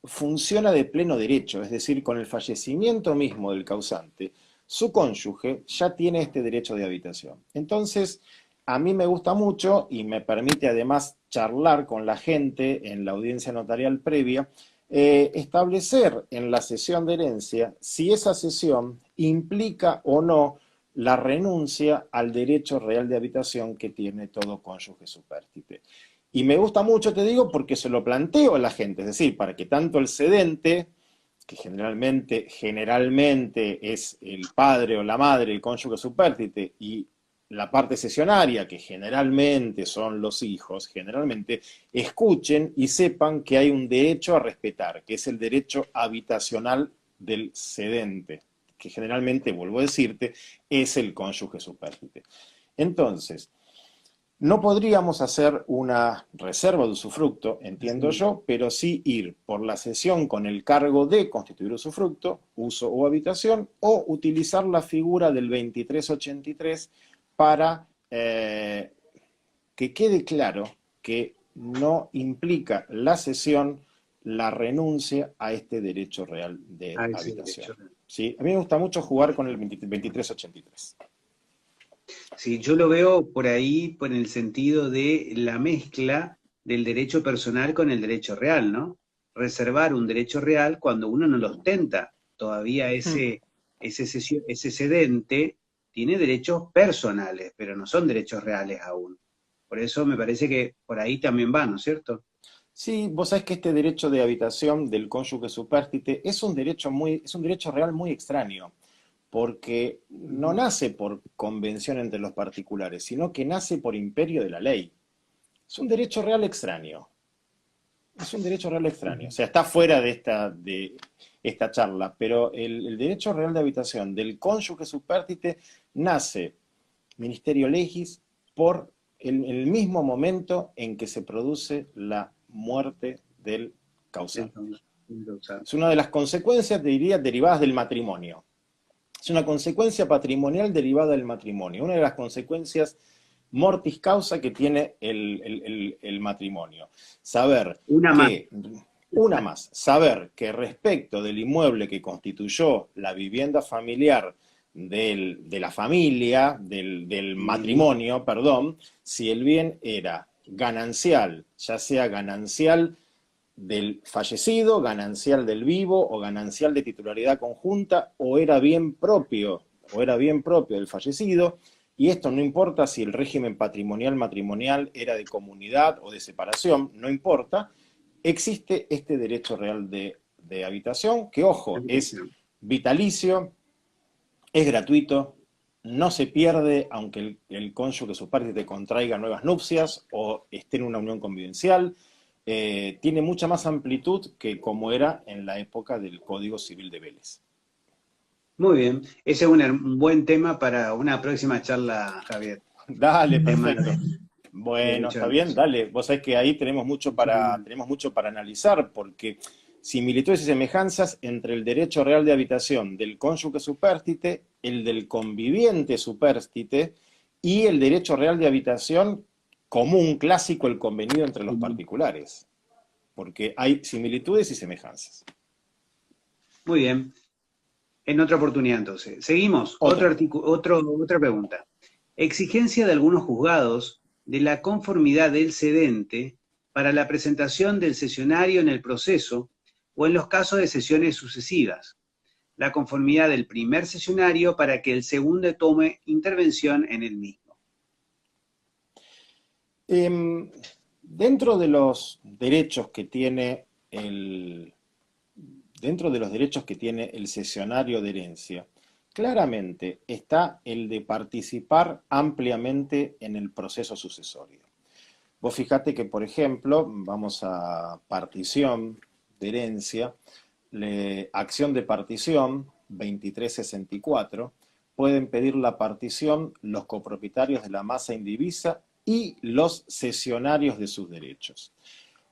funciona de pleno derecho, es decir, con el fallecimiento mismo del causante, su cónyuge ya tiene este derecho de habitación. Entonces, a mí me gusta mucho y me permite además charlar con la gente en la audiencia notarial previa, establecer en la cesión de herencia si esa cesión implica o no la renuncia al derecho real de habitación que tiene todo cónyuge supérstite. Y me gusta mucho, te digo, porque se lo planteo a la gente, es decir, para que tanto el cedente, que generalmente es el padre o la madre, el cónyuge supérstite, y la parte cesionaria, que generalmente son los hijos, generalmente escuchen y sepan que hay un derecho a respetar, que es el derecho habitacional del cedente, que generalmente, vuelvo a decirte, es el cónyuge supérstite. Entonces, no podríamos hacer una reserva de usufructo, entiendo yo, pero sí ir por la cesión con el cargo de constituir usufructo, uso o habitación, o utilizar la figura del 2383 para que quede claro que no implica la cesión la renuncia a este derecho real de habitación. ¿Sí? A mí me gusta mucho jugar con el 2383. Sí, yo lo veo por ahí, por el sentido de la mezcla del derecho personal con el derecho real, ¿no? Reservar un derecho real cuando uno no lo ostenta. Todavía ese cedente tiene derechos personales, pero no son derechos reales aún. Por eso me parece que por ahí también va, ¿no es cierto? Sí, vos sabés que este derecho de habitación del cónyuge supérstite es un derecho real muy extraño, porque no nace por convención entre los particulares, sino que nace por imperio de la ley. Es un derecho real extraño. Es un derecho real extraño. O sea, está fuera de esta charla, pero el derecho real de habitación del cónyuge supérstite nace, ministerio legis, por el mismo momento en que se produce la muerte del causante. Es una de las consecuencias, te diría, derivadas del matrimonio. Es una consecuencia patrimonial derivada del matrimonio. Una de las consecuencias mortis causa que tiene el matrimonio. Saber que respecto del inmueble que constituyó la vivienda familiar de la familia, del matrimonio, perdón, si el bien era ganancial, ya sea ganancial del fallecido, ganancial del vivo o ganancial de titularidad conjunta, o era bien propio del fallecido, y esto no importa si el régimen matrimonial era de comunidad o de separación, no importa, existe este derecho real de habitación, que ojo, es vitalicio, es gratuito, no se pierde aunque el cónyuge supérstite contraiga nuevas nupcias o esté en una unión convivencial. Tiene mucha más amplitud que como era en la época del Código Civil de Vélez. Muy bien, ese es un buen tema para una próxima charla, Javier. Dale, perfecto. Bueno, está bien, dale. Vos sabés que ahí tenemos mucho para analizar, porque similitudes y semejanzas entre el derecho real de habitación del cónyuge supérstite, el del conviviente supérstite y el derecho real de habitación común, clásico, el convenido entre los particulares. Porque hay similitudes y semejanzas. Muy bien. En otra oportunidad, entonces. Seguimos. Otra pregunta. Exigencia de algunos juzgados de la conformidad del cedente para la presentación del cesionario en el proceso o en los casos de sesiones sucesivas. La conformidad del primer cesionario para que el segundo tome intervención en el mismo. Dentro de los derechos que tiene el cesionario de herencia, claramente está el de participar ampliamente en el proceso sucesorio. Vos fijate que, por ejemplo, vamos a partición de herencia, acción de partición 2364, pueden pedir la partición los copropietarios de la masa indivisa y los cesionarios de sus derechos.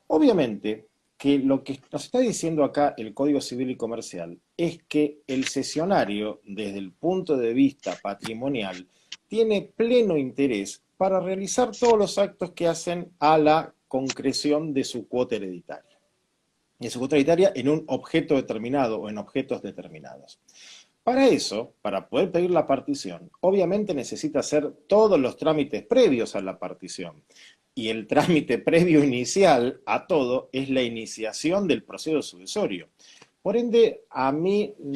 Obviamente que lo que nos está diciendo acá el Código Civil y Comercial es que el cesionario, desde el punto de vista patrimonial, tiene pleno interés para realizar todos los actos que hacen a la concreción de su cuota hereditaria. De su cuota hereditaria en un objeto determinado o en objetos determinados. Para eso, para poder pedir la partición, obviamente necesita hacer todos los trámites previos a la partición. Y el trámite previo inicial a todo es la iniciación del proceso sucesorio. Por ende,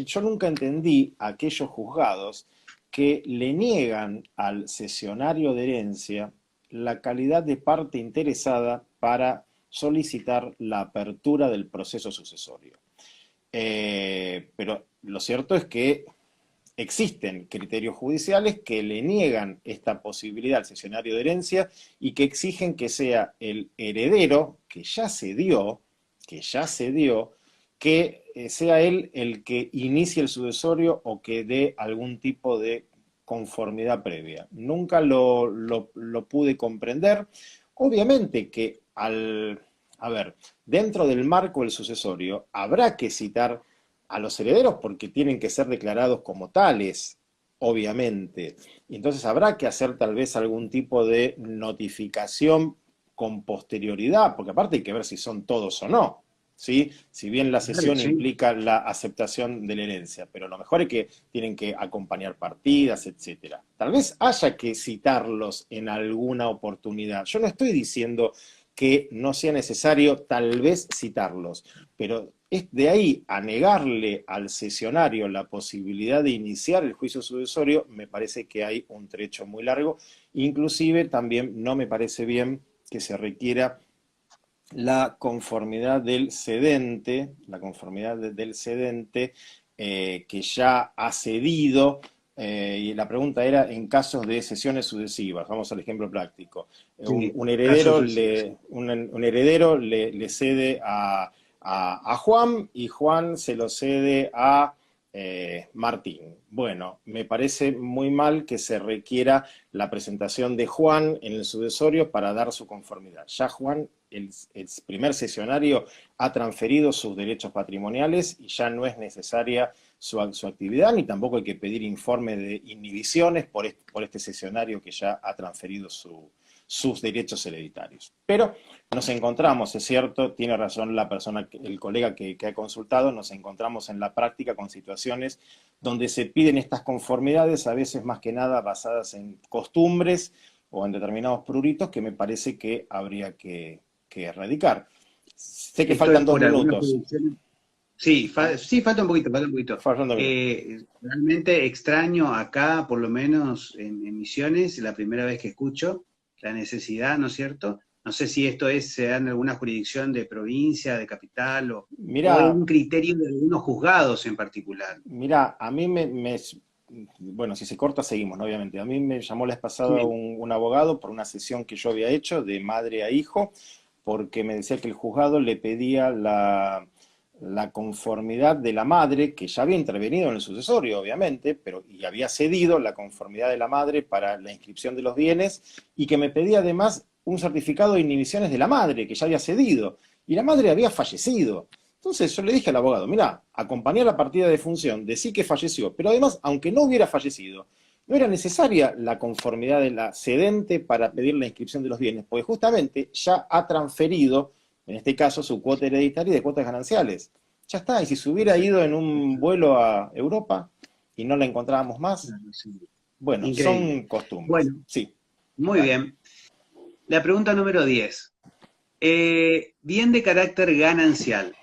yo nunca entendí a aquellos juzgados que le niegan al cesionario de herencia la calidad de parte interesada para solicitar la apertura del proceso sucesorio. Pero lo cierto es que existen criterios judiciales que le niegan esta posibilidad al cesionario de herencia y que exigen que sea el heredero, que ya se dio, que sea él el que inicie el sucesorio o que dé algún tipo de conformidad previa. Nunca lo pude comprender. Obviamente que dentro del marco del sucesorio habrá que citar a los herederos porque tienen que ser declarados como tales, obviamente. Y entonces habrá que hacer tal vez algún tipo de notificación con posterioridad, porque aparte hay que ver si son todos o no, ¿sí? Si bien la cesión implica la aceptación de la herencia, pero lo mejor es que tienen que acompañar partidas, etc. Tal vez haya que citarlos en alguna oportunidad. Yo no estoy diciendo que no sea necesario tal vez citarlos, pero es de ahí a negarle al cesionario la posibilidad de iniciar el juicio sucesorio, me parece que hay un trecho muy largo. Inclusive también no me parece bien que se requiera la conformidad del cedente, que ya ha cedido, y la pregunta era en casos de cesiones sucesivas. Vamos al ejemplo práctico. Sí, un heredero le cede a Juan y Juan se lo cede a Martín. Bueno, me parece muy mal que se requiera la presentación de Juan en el sucesorio para dar su conformidad. Ya Juan, el primer cesionario, ha transferido sus derechos patrimoniales y ya no es necesaria su actividad, ni tampoco hay que pedir informe de inhibiciones por este cesionario que ya ha transferido sus derechos hereditarios. Pero nos encontramos, es cierto, tiene razón la persona, el colega que ha consultado, nos encontramos en la práctica con situaciones donde se piden estas conformidades, a veces más que nada basadas en costumbres o en determinados pruritos que me parece que habría que erradicar. Sé que faltan 2 minutos. Sí, falta un poquito. Realmente extraño acá, por lo menos en Misiones, la primera vez que escucho la necesidad, ¿no es cierto? No sé si esto se da en alguna jurisdicción de provincia, de capital, o es un criterio de algunos juzgados en particular. Mira, a mí bueno, si se corta seguimos, ¿no? Obviamente. A mí me llamó la vez pasada un abogado por una sesión que yo había hecho de madre a hijo, porque me decía que el juzgado le pedía la conformidad de la madre, que ya había intervenido en el sucesorio, obviamente, y había cedido la conformidad de la madre para la inscripción de los bienes, y que me pedía además un certificado de inhibiciones de la madre, que ya había cedido, y la madre había fallecido. Entonces yo le dije al abogado, mirá, acompañá la partida de función, decí que falleció, pero además, aunque no hubiera fallecido, no era necesaria la conformidad de la cedente para pedir la inscripción de los bienes, porque justamente ya ha transferido, en este caso, su cuota hereditaria de cuotas gananciales. Ya está, y si se hubiera ido en un vuelo a Europa y no la encontrábamos más, bueno, increíble. son costumbres. Bueno, sí. Muy bien. La pregunta número 10. Bien de carácter ganancial.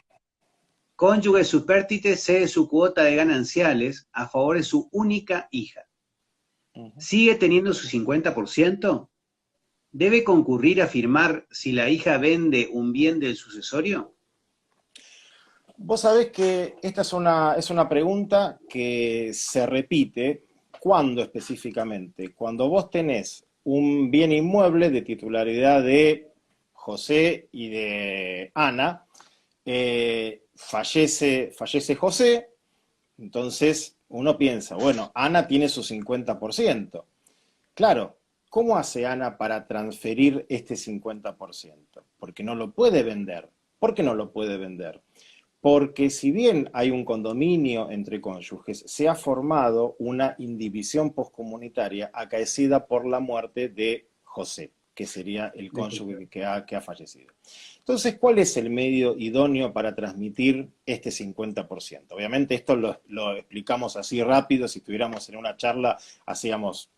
Cónyuge supérstite cede su cuota de gananciales a favor de su única hija. ¿Sigue teniendo su 50%? ¿Debe concurrir a firmar si la hija vende un bien del sucesorio? Vos sabés que esta es una pregunta que se repite. ¿Cuándo específicamente? Cuando vos tenés un bien inmueble de titularidad de José y de Ana, fallece José, entonces uno piensa, bueno, Ana tiene su 50%. Claro, ¿cómo hace Ana para transferir este 50%? Porque no lo puede vender. ¿Por qué no lo puede vender? Porque si bien hay un condominio entre cónyuges, se ha formado una indivisión poscomunitaria acaecida por la muerte de José, que sería el cónyuge que ha fallecido. Entonces, ¿cuál es el medio idóneo para transmitir este 50%? Obviamente esto lo explicamos así rápido, si estuviéramos en una charla hacíamos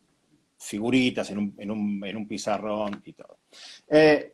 figuritas en un pizarrón y todo.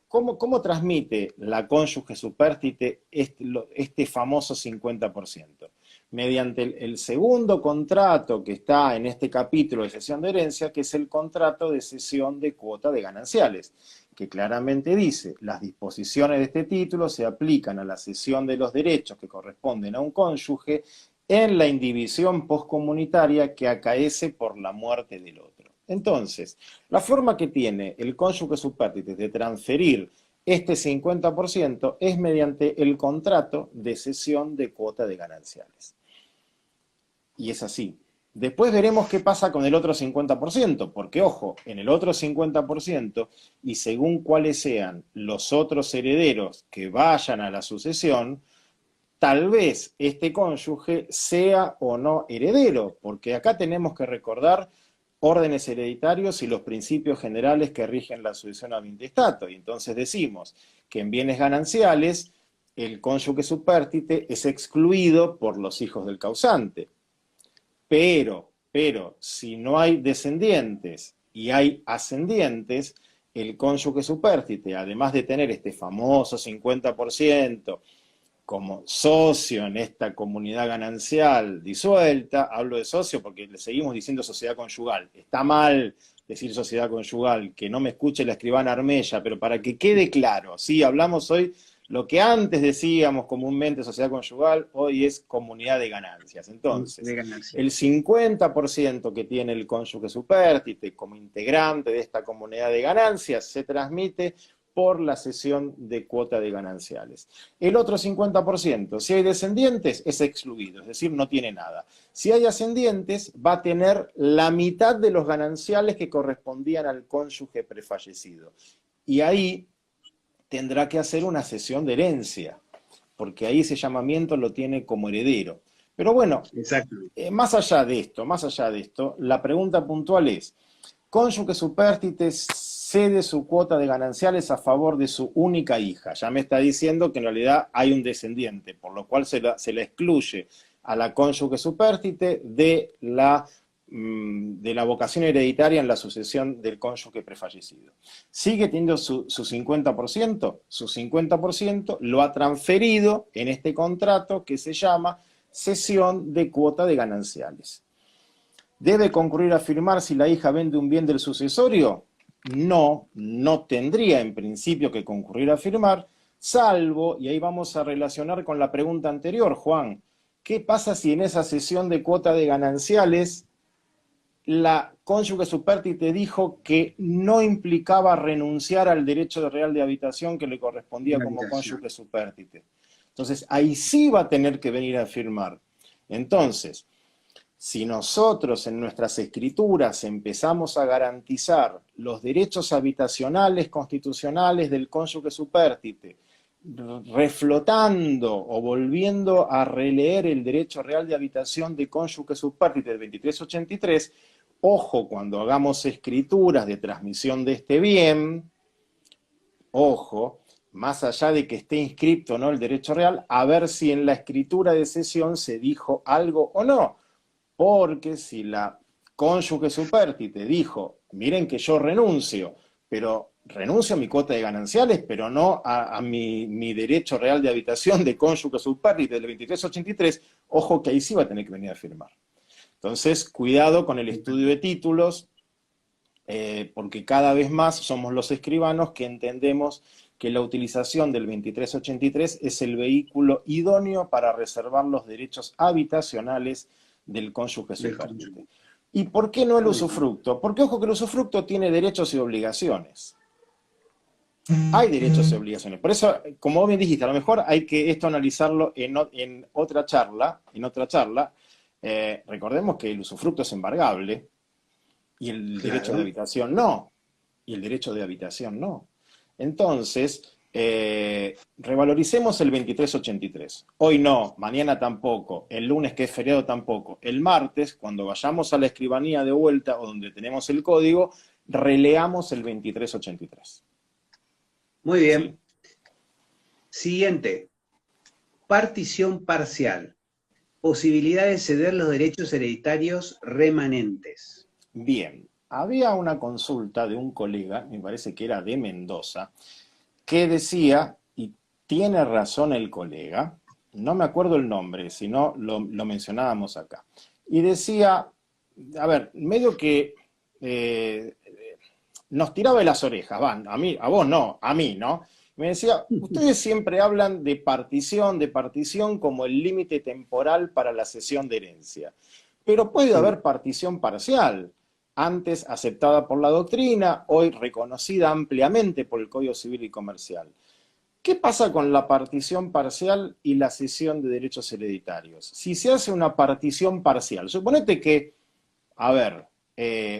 ¿Cómo transmite la cónyuge supérstite este famoso 50%? Mediante el segundo contrato que está en este capítulo de cesión de herencia, que es el contrato de cesión de cuota de gananciales, que claramente dice, las disposiciones de este título se aplican a la cesión de los derechos que corresponden a un cónyuge en la indivisión poscomunitaria que acaece por la muerte del otro. Entonces, la forma que tiene el cónyuge supérstite de transferir este 50% es mediante el contrato de cesión de cuota de gananciales. Y es así. Después veremos qué pasa con el otro 50%, porque ojo, en el otro 50%, y según cuáles sean los otros herederos que vayan a la sucesión, tal vez este cónyuge sea o no heredero, porque acá tenemos que recordar órdenes hereditarios y los principios generales que rigen la sucesión ad intestato. Y entonces decimos que en bienes gananciales el cónyuge supérstite es excluido por los hijos del causante. Pero, si no hay descendientes y hay ascendientes, el cónyuge supérstite, además de tener este famoso 50%, como socio en esta comunidad ganancial disuelta, hablo de socio porque le seguimos diciendo sociedad conyugal, está mal decir sociedad conyugal, que no me escuche la escribana Armella, pero para que quede claro, sí, hablamos hoy, lo que antes decíamos comúnmente sociedad conyugal, hoy es comunidad de ganancias. Entonces, el 50% que tiene el cónyuge supérstite como integrante de esta comunidad de ganancias se transmite por la cesión de cuota de gananciales. El otro 50%, si hay descendientes, es excluido, es decir, no tiene nada. Si hay ascendientes, va a tener la mitad de los gananciales que correspondían al cónyuge prefallecido. Y ahí tendrá que hacer una cesión de herencia, porque ahí ese llamamiento lo tiene como heredero. Pero bueno, más allá de esto, la pregunta puntual es, cónyuge supérstite cede su cuota de gananciales a favor de su única hija. Ya me está diciendo que en realidad hay un descendiente, por lo cual se la excluye a la cónyuge supérstite de la vocación hereditaria en la sucesión del cónyuge prefallecido. ¿Sigue teniendo su 50%? Su 50% lo ha transferido en este contrato que se llama cesión de cuota de gananciales. ¿Debe concurrir a firmar si la hija vende un bien del sucesorio? No tendría en principio que concurrir a firmar, salvo, y ahí vamos a relacionar con la pregunta anterior, Juan, ¿qué pasa si en esa cesión de cuota de gananciales la cónyuge supérstite dijo que no implicaba renunciar al derecho real de habitación que le correspondía como cónyuge supérstite? Entonces, ahí sí va a tener que venir a firmar. Entonces, si nosotros en nuestras escrituras empezamos a garantizar los derechos habitacionales constitucionales del cónyuge supérstite, reflotando o volviendo a releer el derecho real de habitación de cónyuge supérstite del 2383, ojo, cuando hagamos escrituras de transmisión de este bien, ojo, más allá de que esté inscripto o no el derecho real, a ver si en la escritura de cesión se dijo algo o no. Porque si la cónyuge supérstite dijo, miren que yo renuncio, pero renuncio a mi cuota de gananciales, pero no a mi derecho real de habitación de cónyuge subpartite del 2383, ojo que ahí sí va a tener que venir a firmar. Entonces, cuidado con el estudio de títulos, porque cada vez más somos los escribanos que entendemos que la utilización del 2383 es el vehículo idóneo para reservar los derechos habitacionales del cónyuge subpartite. ¿Y por qué no el usufructo? Porque ojo que el usufructo tiene derechos y obligaciones. Hay derechos y obligaciones. Por eso, como vos bien dijiste, a lo mejor hay que esto analizarlo en otra charla. Recordemos que el usufructo es embargable y el derecho de habitación no. Y el derecho de habitación no. Entonces, revaloricemos el 2383. Hoy no, mañana tampoco, el lunes que es feriado tampoco. El martes, cuando vayamos a la escribanía de vuelta o donde tenemos el código, releamos el 2383. Muy bien. ¿Sí? Siguiente. Partición parcial. Posibilidad de ceder los derechos hereditarios remanentes. Bien. Había una consulta de un colega, me parece que era de Mendoza, que decía, y tiene razón el colega, no me acuerdo el nombre, si no lo mencionábamos acá, y decía, a ver, medio que nos tiraba de las orejas, van, a mí, a vos no, a mí, ¿no? Me decía, ustedes siempre hablan de partición como el límite temporal para la cesión de herencia, pero puede haber partición parcial, antes aceptada por la doctrina, hoy reconocida ampliamente por el Código Civil y Comercial. ¿Qué pasa con la partición parcial y la cesión de derechos hereditarios? Si se hace una partición parcial, suponete que, a ver,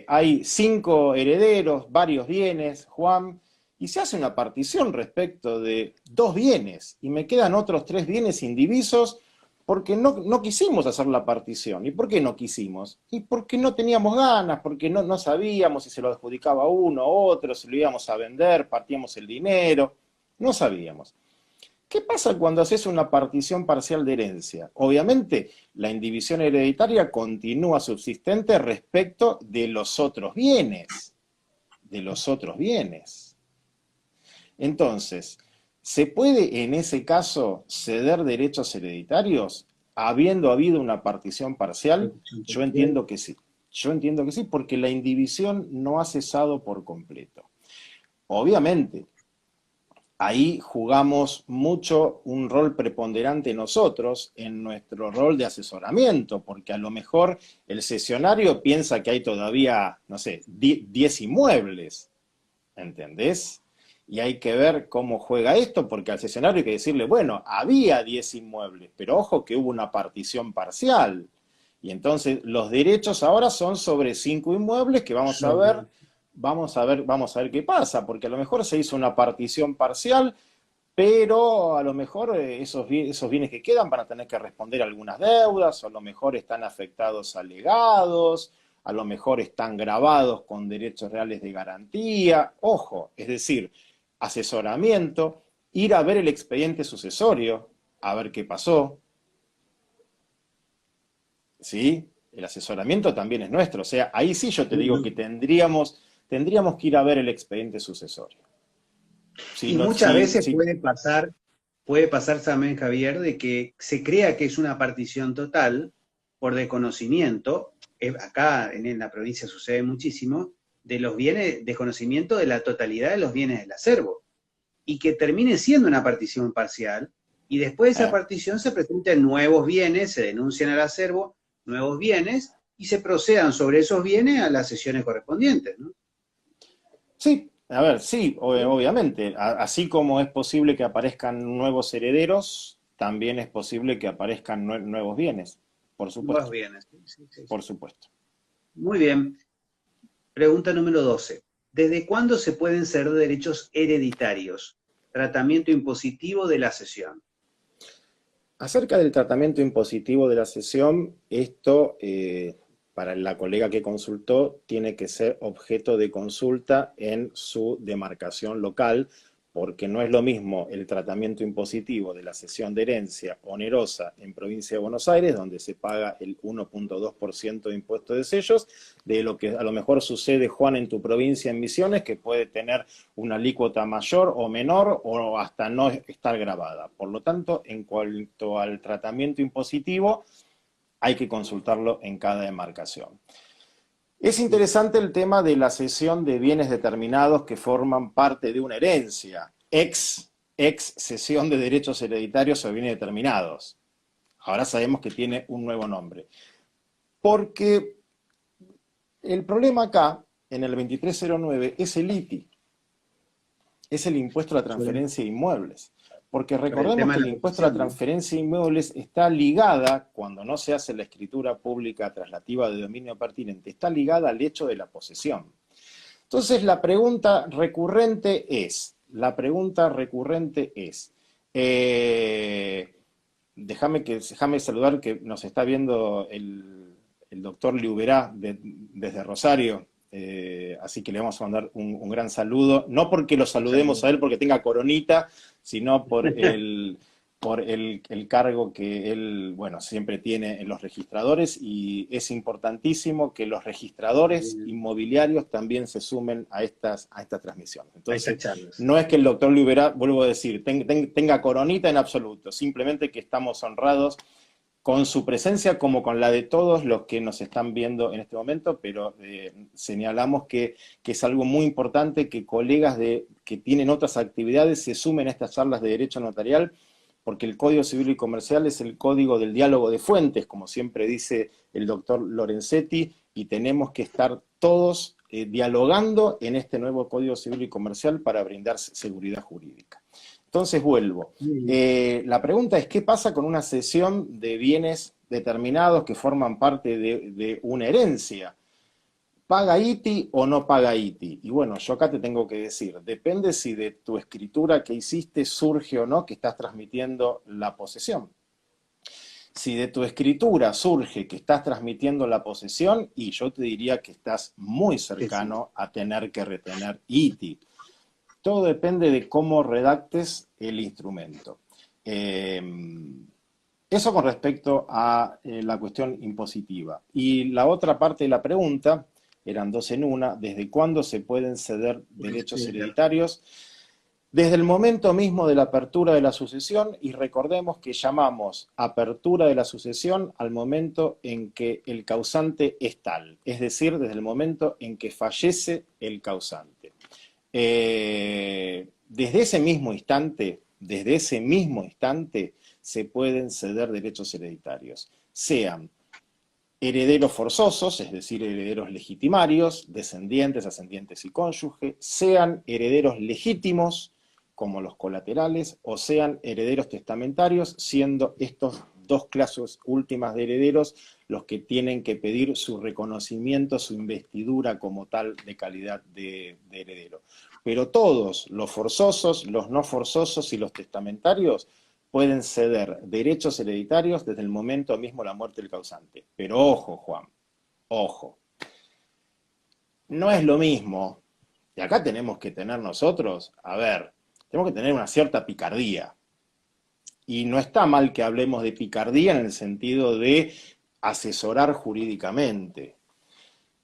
hay 5 herederos, varios bienes, Juan, y se hace una partición respecto de 2 bienes, y me quedan otros 3 bienes indivisos, porque no quisimos hacer la partición. ¿Y por qué no quisimos? Y porque no teníamos ganas, porque no sabíamos si se lo adjudicaba uno o otro, si lo íbamos a vender, partíamos el dinero, no sabíamos. ¿Qué pasa cuando haces una partición parcial de herencia? Obviamente, la indivisión hereditaria continúa subsistente respecto de los otros bienes. De los otros bienes. Entonces, ¿se puede en ese caso ceder derechos hereditarios habiendo habido una partición parcial? Yo entiendo que sí. Yo entiendo que sí, porque la indivisión no ha cesado por completo. Obviamente, ahí jugamos mucho un rol preponderante nosotros en nuestro rol de asesoramiento, porque a lo mejor el cesionario piensa que hay todavía, no sé, 10 inmuebles, ¿entendés? Y hay que ver cómo juega esto, porque al cesionario hay que decirle, bueno, había 10 inmuebles, pero ojo que hubo una partición parcial. Y entonces los derechos ahora son sobre 5 inmuebles que vamos a ver qué pasa, porque a lo mejor se hizo una partición parcial, pero a lo mejor esos bienes que quedan van a tener que responder algunas deudas, o a lo mejor están afectados a legados, a lo mejor están grabados con derechos reales de garantía. Ojo, es decir, asesoramiento, ir a ver el expediente sucesorio, a ver qué pasó. ¿Sí? El asesoramiento también es nuestro. O sea, ahí sí yo te digo que tendríamos que ir a ver el expediente sucesorio. Y muchas veces puede pasar también, Javier, de que se crea que es una partición total por desconocimiento, acá en la provincia sucede muchísimo, de los bienes, desconocimiento de la totalidad de los bienes del acervo, y que termine siendo una partición parcial, y después de esa partición se presenten nuevos bienes, se denuncian al acervo nuevos bienes, y se procedan sobre esos bienes a las sesiones correspondientes, ¿no? Sí, a ver, sí, obviamente. Así como es posible que aparezcan nuevos herederos, también es posible que aparezcan nuevos bienes, por supuesto. Nuevos bienes. Sí. Por supuesto. Muy bien. Pregunta número 12. ¿Desde cuándo se pueden ceder derechos hereditarios? Tratamiento impositivo de la cesión. Acerca del tratamiento impositivo de la cesión, esto, para la colega que consultó, tiene que ser objeto de consulta en su demarcación local, porque no es lo mismo el tratamiento impositivo de la cesión de herencia onerosa en provincia de Buenos Aires, donde se paga el 1,2% de impuesto de sellos, de lo que a lo mejor sucede, Juan, en tu provincia, en Misiones, que puede tener una alícuota mayor o menor o hasta no estar grabada. Por lo tanto, en cuanto al tratamiento impositivo, hay que consultarlo en cada demarcación. Es interesante el tema de la cesión de bienes determinados que forman parte de una herencia, ex cesión de derechos hereditarios o bienes determinados. Ahora sabemos que tiene un nuevo nombre. Porque el problema acá, en el 2309, es el ITI, es el impuesto a la transferencia de inmuebles. Porque recordemos que el impuesto a la transferencia de inmuebles está ligada, cuando no se hace la escritura pública traslativa de dominio pertinente, está ligada al hecho de la posesión. Entonces la pregunta recurrente es, déjame saludar que nos está viendo el doctor Liuberá desde Rosario, así que le vamos a mandar un gran saludo, no porque lo saludemos a él porque tenga coronita, sino por el cargo que él, bueno, siempre tiene en los registradores, y es importantísimo que los registradores inmobiliarios también se sumen a esta transmisión. Entonces, no es que el doctor Liuberá, vuelvo a decir, tenga coronita en absoluto, simplemente que estamos honrados con su presencia como con la de todos los que nos están viendo en este momento, pero señalamos que es algo muy importante que colegas que tienen otras actividades se sumen a estas charlas de derecho notarial, porque el Código Civil y Comercial es el código del diálogo de fuentes, como siempre dice el doctor Lorenzetti, y tenemos que estar todos dialogando en este nuevo Código Civil y Comercial para brindar seguridad jurídica. Entonces vuelvo. La pregunta es, ¿qué pasa con una cesión de bienes determinados que forman parte de una herencia? ¿Paga ITI o no paga ITI? Y bueno, yo acá te tengo que decir, depende si de tu escritura que hiciste surge o no que estás transmitiendo la posesión. Si de tu escritura surge que estás transmitiendo la posesión, y yo te diría que estás muy cercano a tener que retener ITI. Todo depende de cómo redactes el instrumento. Eso con respecto a la cuestión impositiva. Y la otra parte de la pregunta, eran dos en una, ¿desde cuándo se pueden ceder derechos hereditarios? Desde el momento mismo de la apertura de la sucesión, y recordemos que llamamos apertura de la sucesión al momento en que el causante es tal, es decir, desde el momento en que fallece el causante. Desde ese mismo instante se pueden ceder derechos hereditarios, sean herederos forzosos, es decir, herederos legitimarios, descendientes, ascendientes y cónyuge, sean herederos legítimos, como los colaterales, o sean herederos testamentarios, siendo estos dos clases últimas de herederos los que tienen que pedir su reconocimiento, su investidura como tal de calidad de heredero. Pero todos, los forzosos, los no forzosos y los testamentarios, pueden ceder derechos hereditarios desde el momento mismo de la muerte del causante. Pero ojo, Juan, ojo. No es lo mismo, y acá tenemos que tener nosotros, tenemos que tener una cierta picardía. Y no está mal que hablemos de picardía en el sentido de asesorar jurídicamente.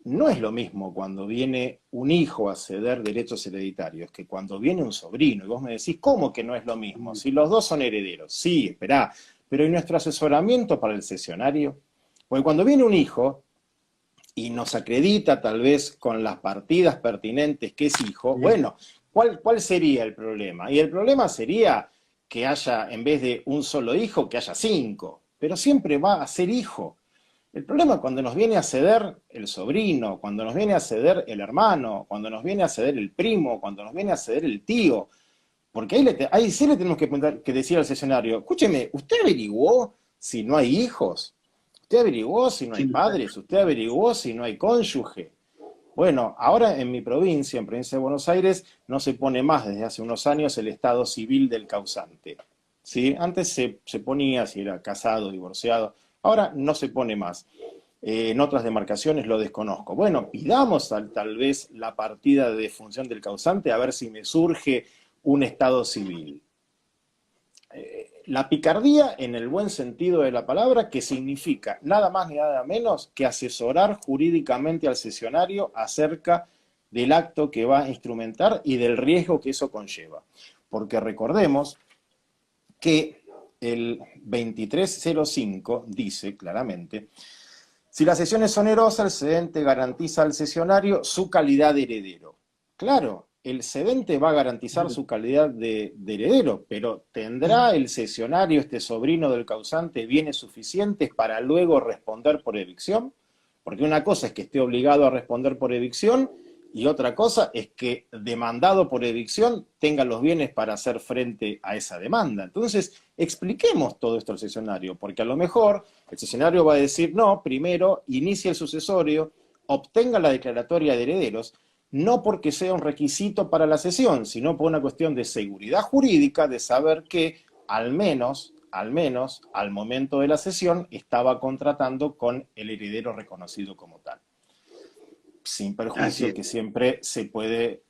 No es lo mismo cuando viene un hijo a ceder derechos hereditarios que cuando viene un sobrino. Y vos me decís, ¿cómo que no es lo mismo? Si los dos son herederos. Sí, esperá. Pero ¿y nuestro asesoramiento para el cesionario? Porque cuando viene un hijo y nos acredita tal vez con las partidas pertinentes que es hijo, bueno, ¿cuál sería el problema? Y el problema sería que haya, en vez de un solo hijo, que haya 5. Pero siempre va a ser hijo. El problema es cuando nos viene a ceder el sobrino, cuando nos viene a ceder el hermano, cuando nos viene a ceder el primo, cuando nos viene a ceder el tío. Porque ahí sí le tenemos que decir al cesionario, escúcheme, ¿usted averiguó si no hay hijos? ¿Usted averiguó si no hay padres? ¿Usted averiguó si no hay cónyuge? Bueno, ahora en mi provincia, en provincia de Buenos Aires, no se pone más desde hace unos años el estado civil del causante. ¿Sí? Antes se ponía si era casado, divorciado. Ahora no se pone más. En otras demarcaciones lo desconozco. Bueno, pidamos tal vez la partida de defunción del causante a ver si me surge un estado civil. La picardía, en el buen sentido de la palabra, que significa nada más ni nada menos que asesorar jurídicamente al cesionario acerca del acto que va a instrumentar y del riesgo que eso conlleva. Porque recordemos que el 2305 dice claramente: si la cesión es onerosa, el cedente garantiza al cesionario su calidad de heredero. Claro, el cedente va a garantizar su calidad de heredero, pero ¿tendrá el cesionario, este sobrino del causante, bienes suficientes para luego responder por evicción? Porque una cosa es que esté obligado a responder por evicción y otra cosa es que, demandado por evicción, tenga los bienes para hacer frente a esa demanda. Entonces, expliquemos todo esto al cesionario, porque a lo mejor el cesionario va a decir: no, primero inicie el sucesorio, obtenga la declaratoria de herederos, no porque sea un requisito para la cesión, sino por una cuestión de seguridad jurídica, de saber que al menos, al momento de la cesión, estaba contratando con el heredero reconocido como tal. Sin perjuicio que siempre se puede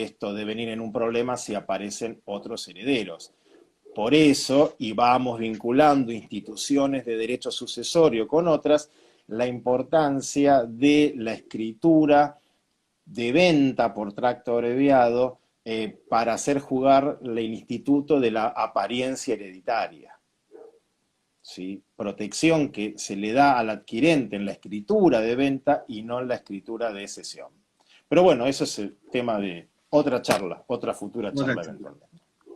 esto devenir en un problema si aparecen otros herederos. Por eso, y vamos vinculando instituciones de derecho sucesorio con otras, la importancia de la escritura de venta por tracto abreviado para hacer jugar el instituto de la apariencia hereditaria. ¿Sí? Protección que se le da al adquirente en la escritura de venta y no en la escritura de cesión. Pero bueno, eso es el tema de otra charla, otra futura charla eventualmente.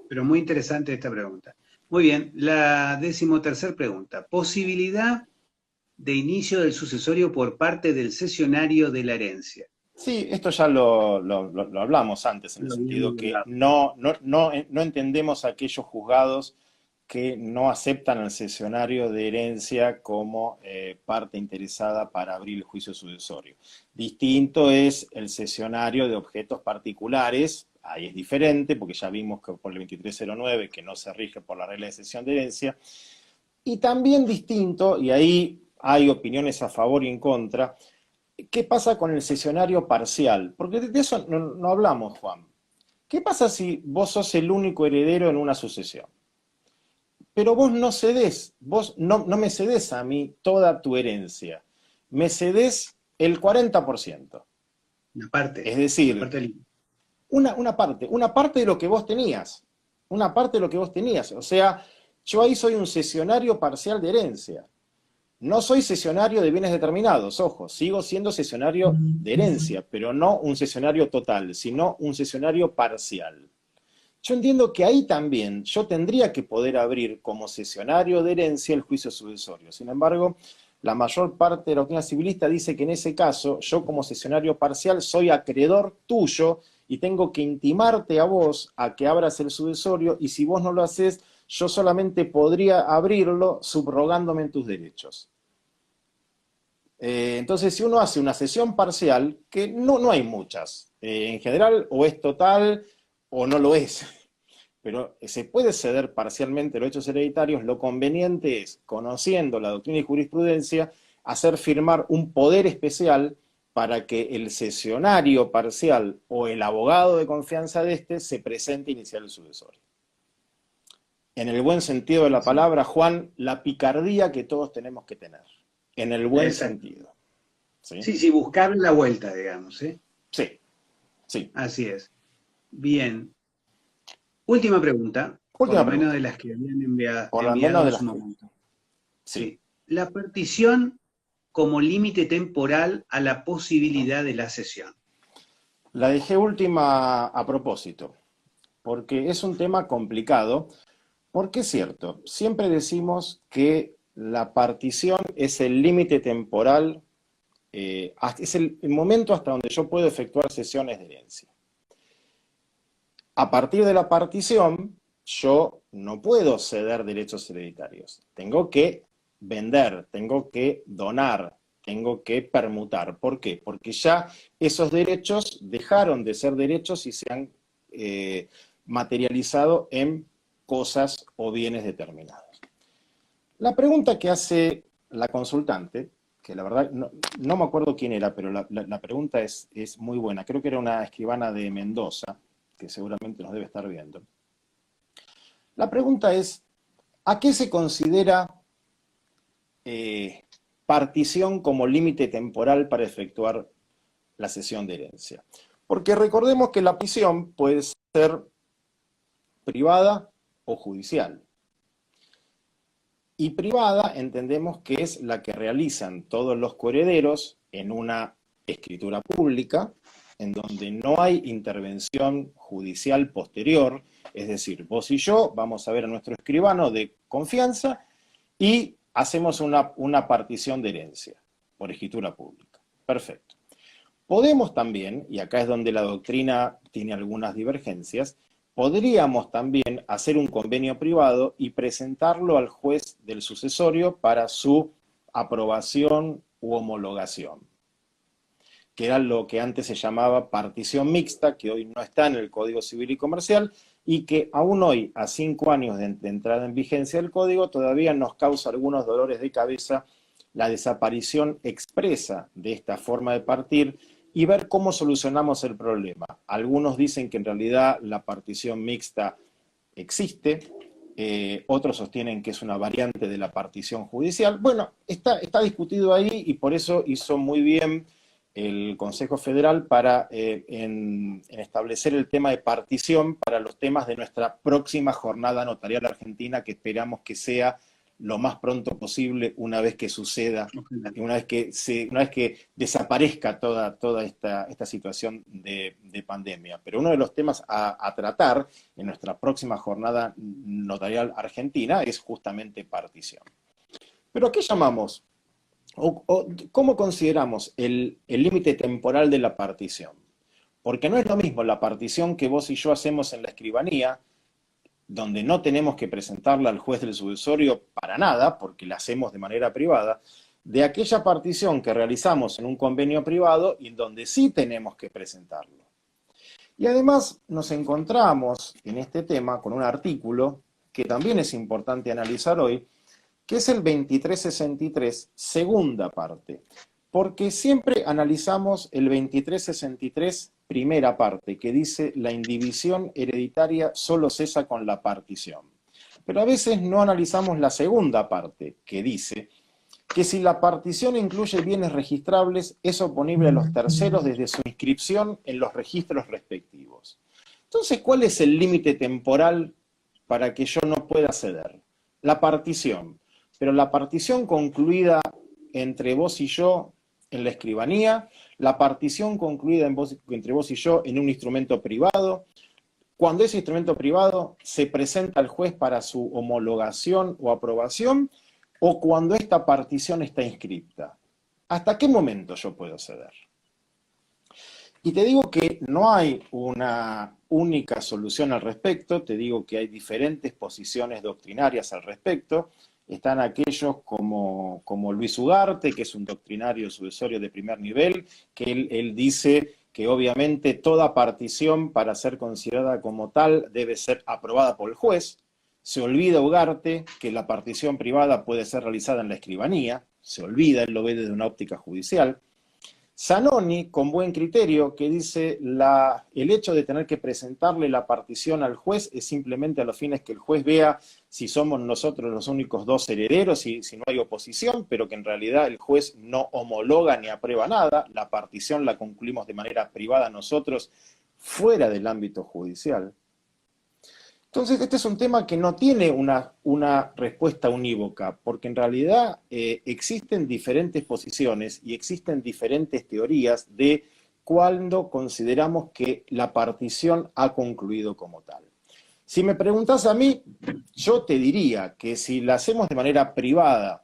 Pero muy interesante esta pregunta. Muy bien, la 13ª pregunta. Posibilidad de inicio del sucesorio por parte del cesionario de la herencia. Sí, esto ya lo hablamos antes, en el sentido que no entendemos a aquellos juzgados que no aceptan al cesionario de herencia como parte interesada para abrir el juicio sucesorio. Distinto es el cesionario de objetos particulares, ahí es diferente, porque ya vimos que por el 2309, que no se rige por la regla de cesión de herencia, y también distinto, y ahí hay opiniones a favor y en contra, ¿qué pasa con el cesionario parcial? Porque de eso no hablamos, Juan. ¿Qué pasa si vos sos el único heredero en una sucesión? Pero vos no cedés, vos no me cedés a mí toda tu herencia, me cedés el 40%. Una parte. Es decir, una parte de lo que vos tenías. Una parte de lo que vos tenías. O sea, yo ahí soy un cesionario parcial de herencia. No soy cesionario de bienes determinados, ojo, sigo siendo cesionario de herencia, pero no un cesionario total, sino un cesionario parcial. Yo entiendo que ahí también yo tendría que poder abrir como cesionario de herencia el juicio sucesorio. Sin embargo, la mayor parte de la doctrina civilista dice que en ese caso, yo como cesionario parcial soy acreedor tuyo y tengo que intimarte a vos a que abras el sucesorio, y si vos no lo haces, yo solamente podría abrirlo subrogándome en tus derechos. Entonces, si uno hace una cesión parcial, que no hay muchas, en general o es total o no lo es, pero se puede ceder parcialmente los hechos hereditarios, lo conveniente es, conociendo la doctrina y jurisprudencia, hacer firmar un poder especial para que el cesionario parcial o el abogado de confianza de éste se presente a iniciar el sucesorio. En el buen sentido de la palabra, Juan, la picardía que todos tenemos que tener. En el buen sentido. Sí, buscar la vuelta, digamos. Sí. Así es. Bien. Última pregunta. Por lo menos de las que habían enviado en su momento. Sí. La partición como límite temporal a la posibilidad de la cesión. La dejé última a propósito, porque es un tema complicado, porque es cierto, siempre decimos que la partición es el límite temporal, es el momento hasta donde yo puedo efectuar cesiones de herencia. A partir de la partición, yo no puedo ceder derechos hereditarios. Tengo que vender, tengo que donar, tengo que permutar. ¿Por qué? Porque ya esos derechos dejaron de ser derechos y se han materializado en cosas o bienes determinados. La pregunta que hace la consultante, que la verdad no me acuerdo quién era, pero la pregunta es muy buena. Creo que era una escribana de Mendoza, que seguramente nos debe estar viendo. La pregunta es, ¿a qué se considera partición como límite temporal para efectuar la cesión de herencia? Porque recordemos que la partición puede ser privada o judicial. Y privada entendemos que es la que realizan todos los coherederos en una escritura pública, en donde no hay intervención judicial posterior, es decir, vos y yo vamos a ver a nuestro escribano de confianza y hacemos una partición de herencia por escritura pública. Perfecto. Podemos también, y acá es donde la doctrina tiene algunas divergencias, podríamos también hacer un convenio privado y presentarlo al juez del sucesorio para su aprobación u homologación, que era lo que antes se llamaba partición mixta, que hoy no está en el Código Civil y Comercial, y que aún hoy, a 5 años de entrada en vigencia del Código, todavía nos causa algunos dolores de cabeza la desaparición expresa de esta forma de partir y ver cómo solucionamos el problema. Algunos dicen que en realidad la partición mixta existe, otros sostienen que es una variante de la partición judicial. Bueno, está discutido ahí y por eso hizo muy bien el Consejo Federal para en establecer el tema de partición para los temas de nuestra próxima jornada notarial argentina, que esperamos que sea lo más pronto posible una vez que suceda, una vez que desaparezca toda esta situación de pandemia. Pero uno de los temas a tratar en nuestra próxima jornada notarial argentina es justamente partición. ¿Pero a qué llamamos? ¿Cómo consideramos el límite temporal de la partición? Porque no es lo mismo la partición que vos y yo hacemos en la escribanía, donde no tenemos que presentarla al juez del sucesorio para nada, porque la hacemos de manera privada, de aquella partición que realizamos en un convenio privado y en donde sí tenemos que presentarlo. Y además nos encontramos en este tema con un artículo que también es importante analizar hoy, que es el 2363, segunda parte, porque siempre analizamos el 2363, primera parte, que dice la indivisión hereditaria solo cesa con la partición. Pero a veces no analizamos la segunda parte, que dice que si la partición incluye bienes registrables, es oponible a los terceros desde su inscripción en los registros respectivos. Entonces, ¿cuál es el límite temporal para que yo no pueda ceder? La partición. Pero la partición concluida entre vos y yo en la escribanía, la partición concluida entre vos y yo en un instrumento privado, cuando ese instrumento privado se presenta al juez para su homologación o aprobación, o cuando esta partición está inscripta. ¿Hasta qué momento yo puedo ceder? Y te digo que no hay una única solución al respecto, te digo que hay diferentes posiciones doctrinarias al respecto. Están aquellos como Luis Ugarte, que es un doctrinario sucesorio de primer nivel, que él dice que obviamente toda partición para ser considerada como tal debe ser aprobada por el juez. Se olvida Ugarte que la partición privada puede ser realizada en la escribanía, se olvida, él lo ve desde una óptica judicial. Zanoni, con buen criterio, que dice el hecho de tener que presentarle la partición al juez es simplemente a los fines que el juez vea si somos nosotros los únicos dos herederos y si no hay oposición, pero que en realidad el juez no homologa ni aprueba nada, la partición la concluimos de manera privada nosotros, fuera del ámbito judicial. Entonces, este es un tema que no tiene una respuesta unívoca, porque en realidad existen diferentes posiciones y existen diferentes teorías de cuándo consideramos que la partición ha concluido como tal. Si me preguntás a mí, yo te diría que si la hacemos de manera privada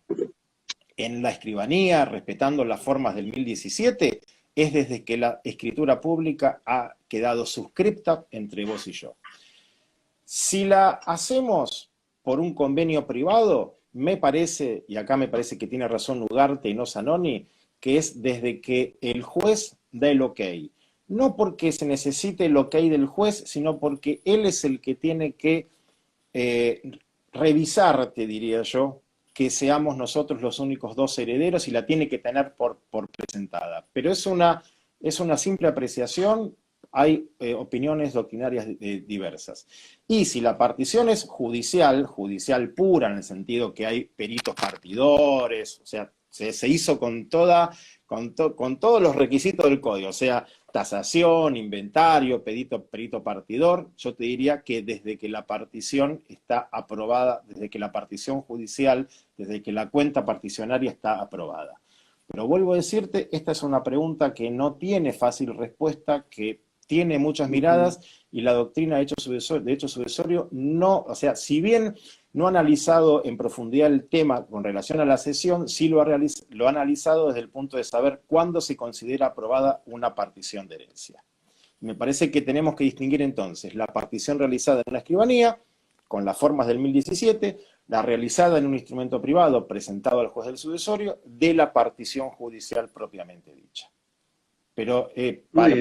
en la escribanía, respetando las formas del 1017, es desde que la escritura pública ha quedado suscripta entre vos y yo. Si la hacemos por un convenio privado, me parece, y acá me parece que tiene razón Ugarte y no Zanoni, que es desde que el juez da el ok. No porque se necesite el ok del juez, sino porque él es el que tiene que revisar, te diría yo, que seamos nosotros los únicos dos herederos y la tiene que tener por presentada. Pero es una simple apreciación. hay opiniones doctrinarias diversas. Y si la partición es judicial, judicial pura, en el sentido que hay peritos partidores, o sea, se hizo con todos los requisitos del código, o sea, tasación, inventario, perito partidor, yo te diría que desde que la partición está aprobada, desde que la partición judicial, desde que la cuenta particionaria está aprobada. Pero vuelvo a decirte, esta es una pregunta que no tiene fácil respuesta, que tiene muchas miradas, y la doctrina de hecho sucesorio no, o sea, si bien no ha analizado en profundidad el tema con relación a la cesión, sí lo ha analizado desde el punto de saber cuándo se considera aprobada una partición de herencia. Me parece que tenemos que distinguir entonces la partición realizada en una escribanía, con las formas del 1017, la realizada en un instrumento privado presentado al juez del sucesorio, de la partición judicial propiamente dicha. Pero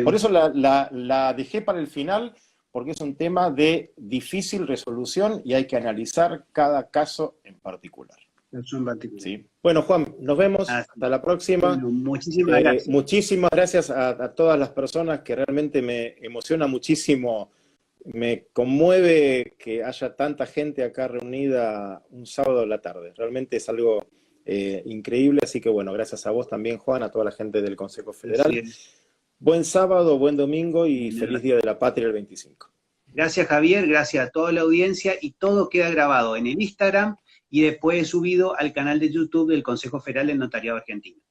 por eso la dejé para el final, porque es un tema de difícil resolución y hay que analizar cada caso en particular. ¿Sí? Bueno, Juan, nos vemos. Hasta la próxima. Bueno, muchísimas gracias. Muchísimas gracias a todas las personas, que realmente me emociona muchísimo. Me conmueve que haya tanta gente acá reunida un sábado a la tarde. Realmente es algo increíble, así que bueno, gracias a vos también, Juan, a toda la gente del Consejo Federal. Buen sábado, buen domingo y feliz Día de la Patria el 25. Gracias, Javier, gracias a toda la audiencia, y todo queda grabado en el Instagram y después subido al canal de YouTube del Consejo Federal del Notariado Argentino.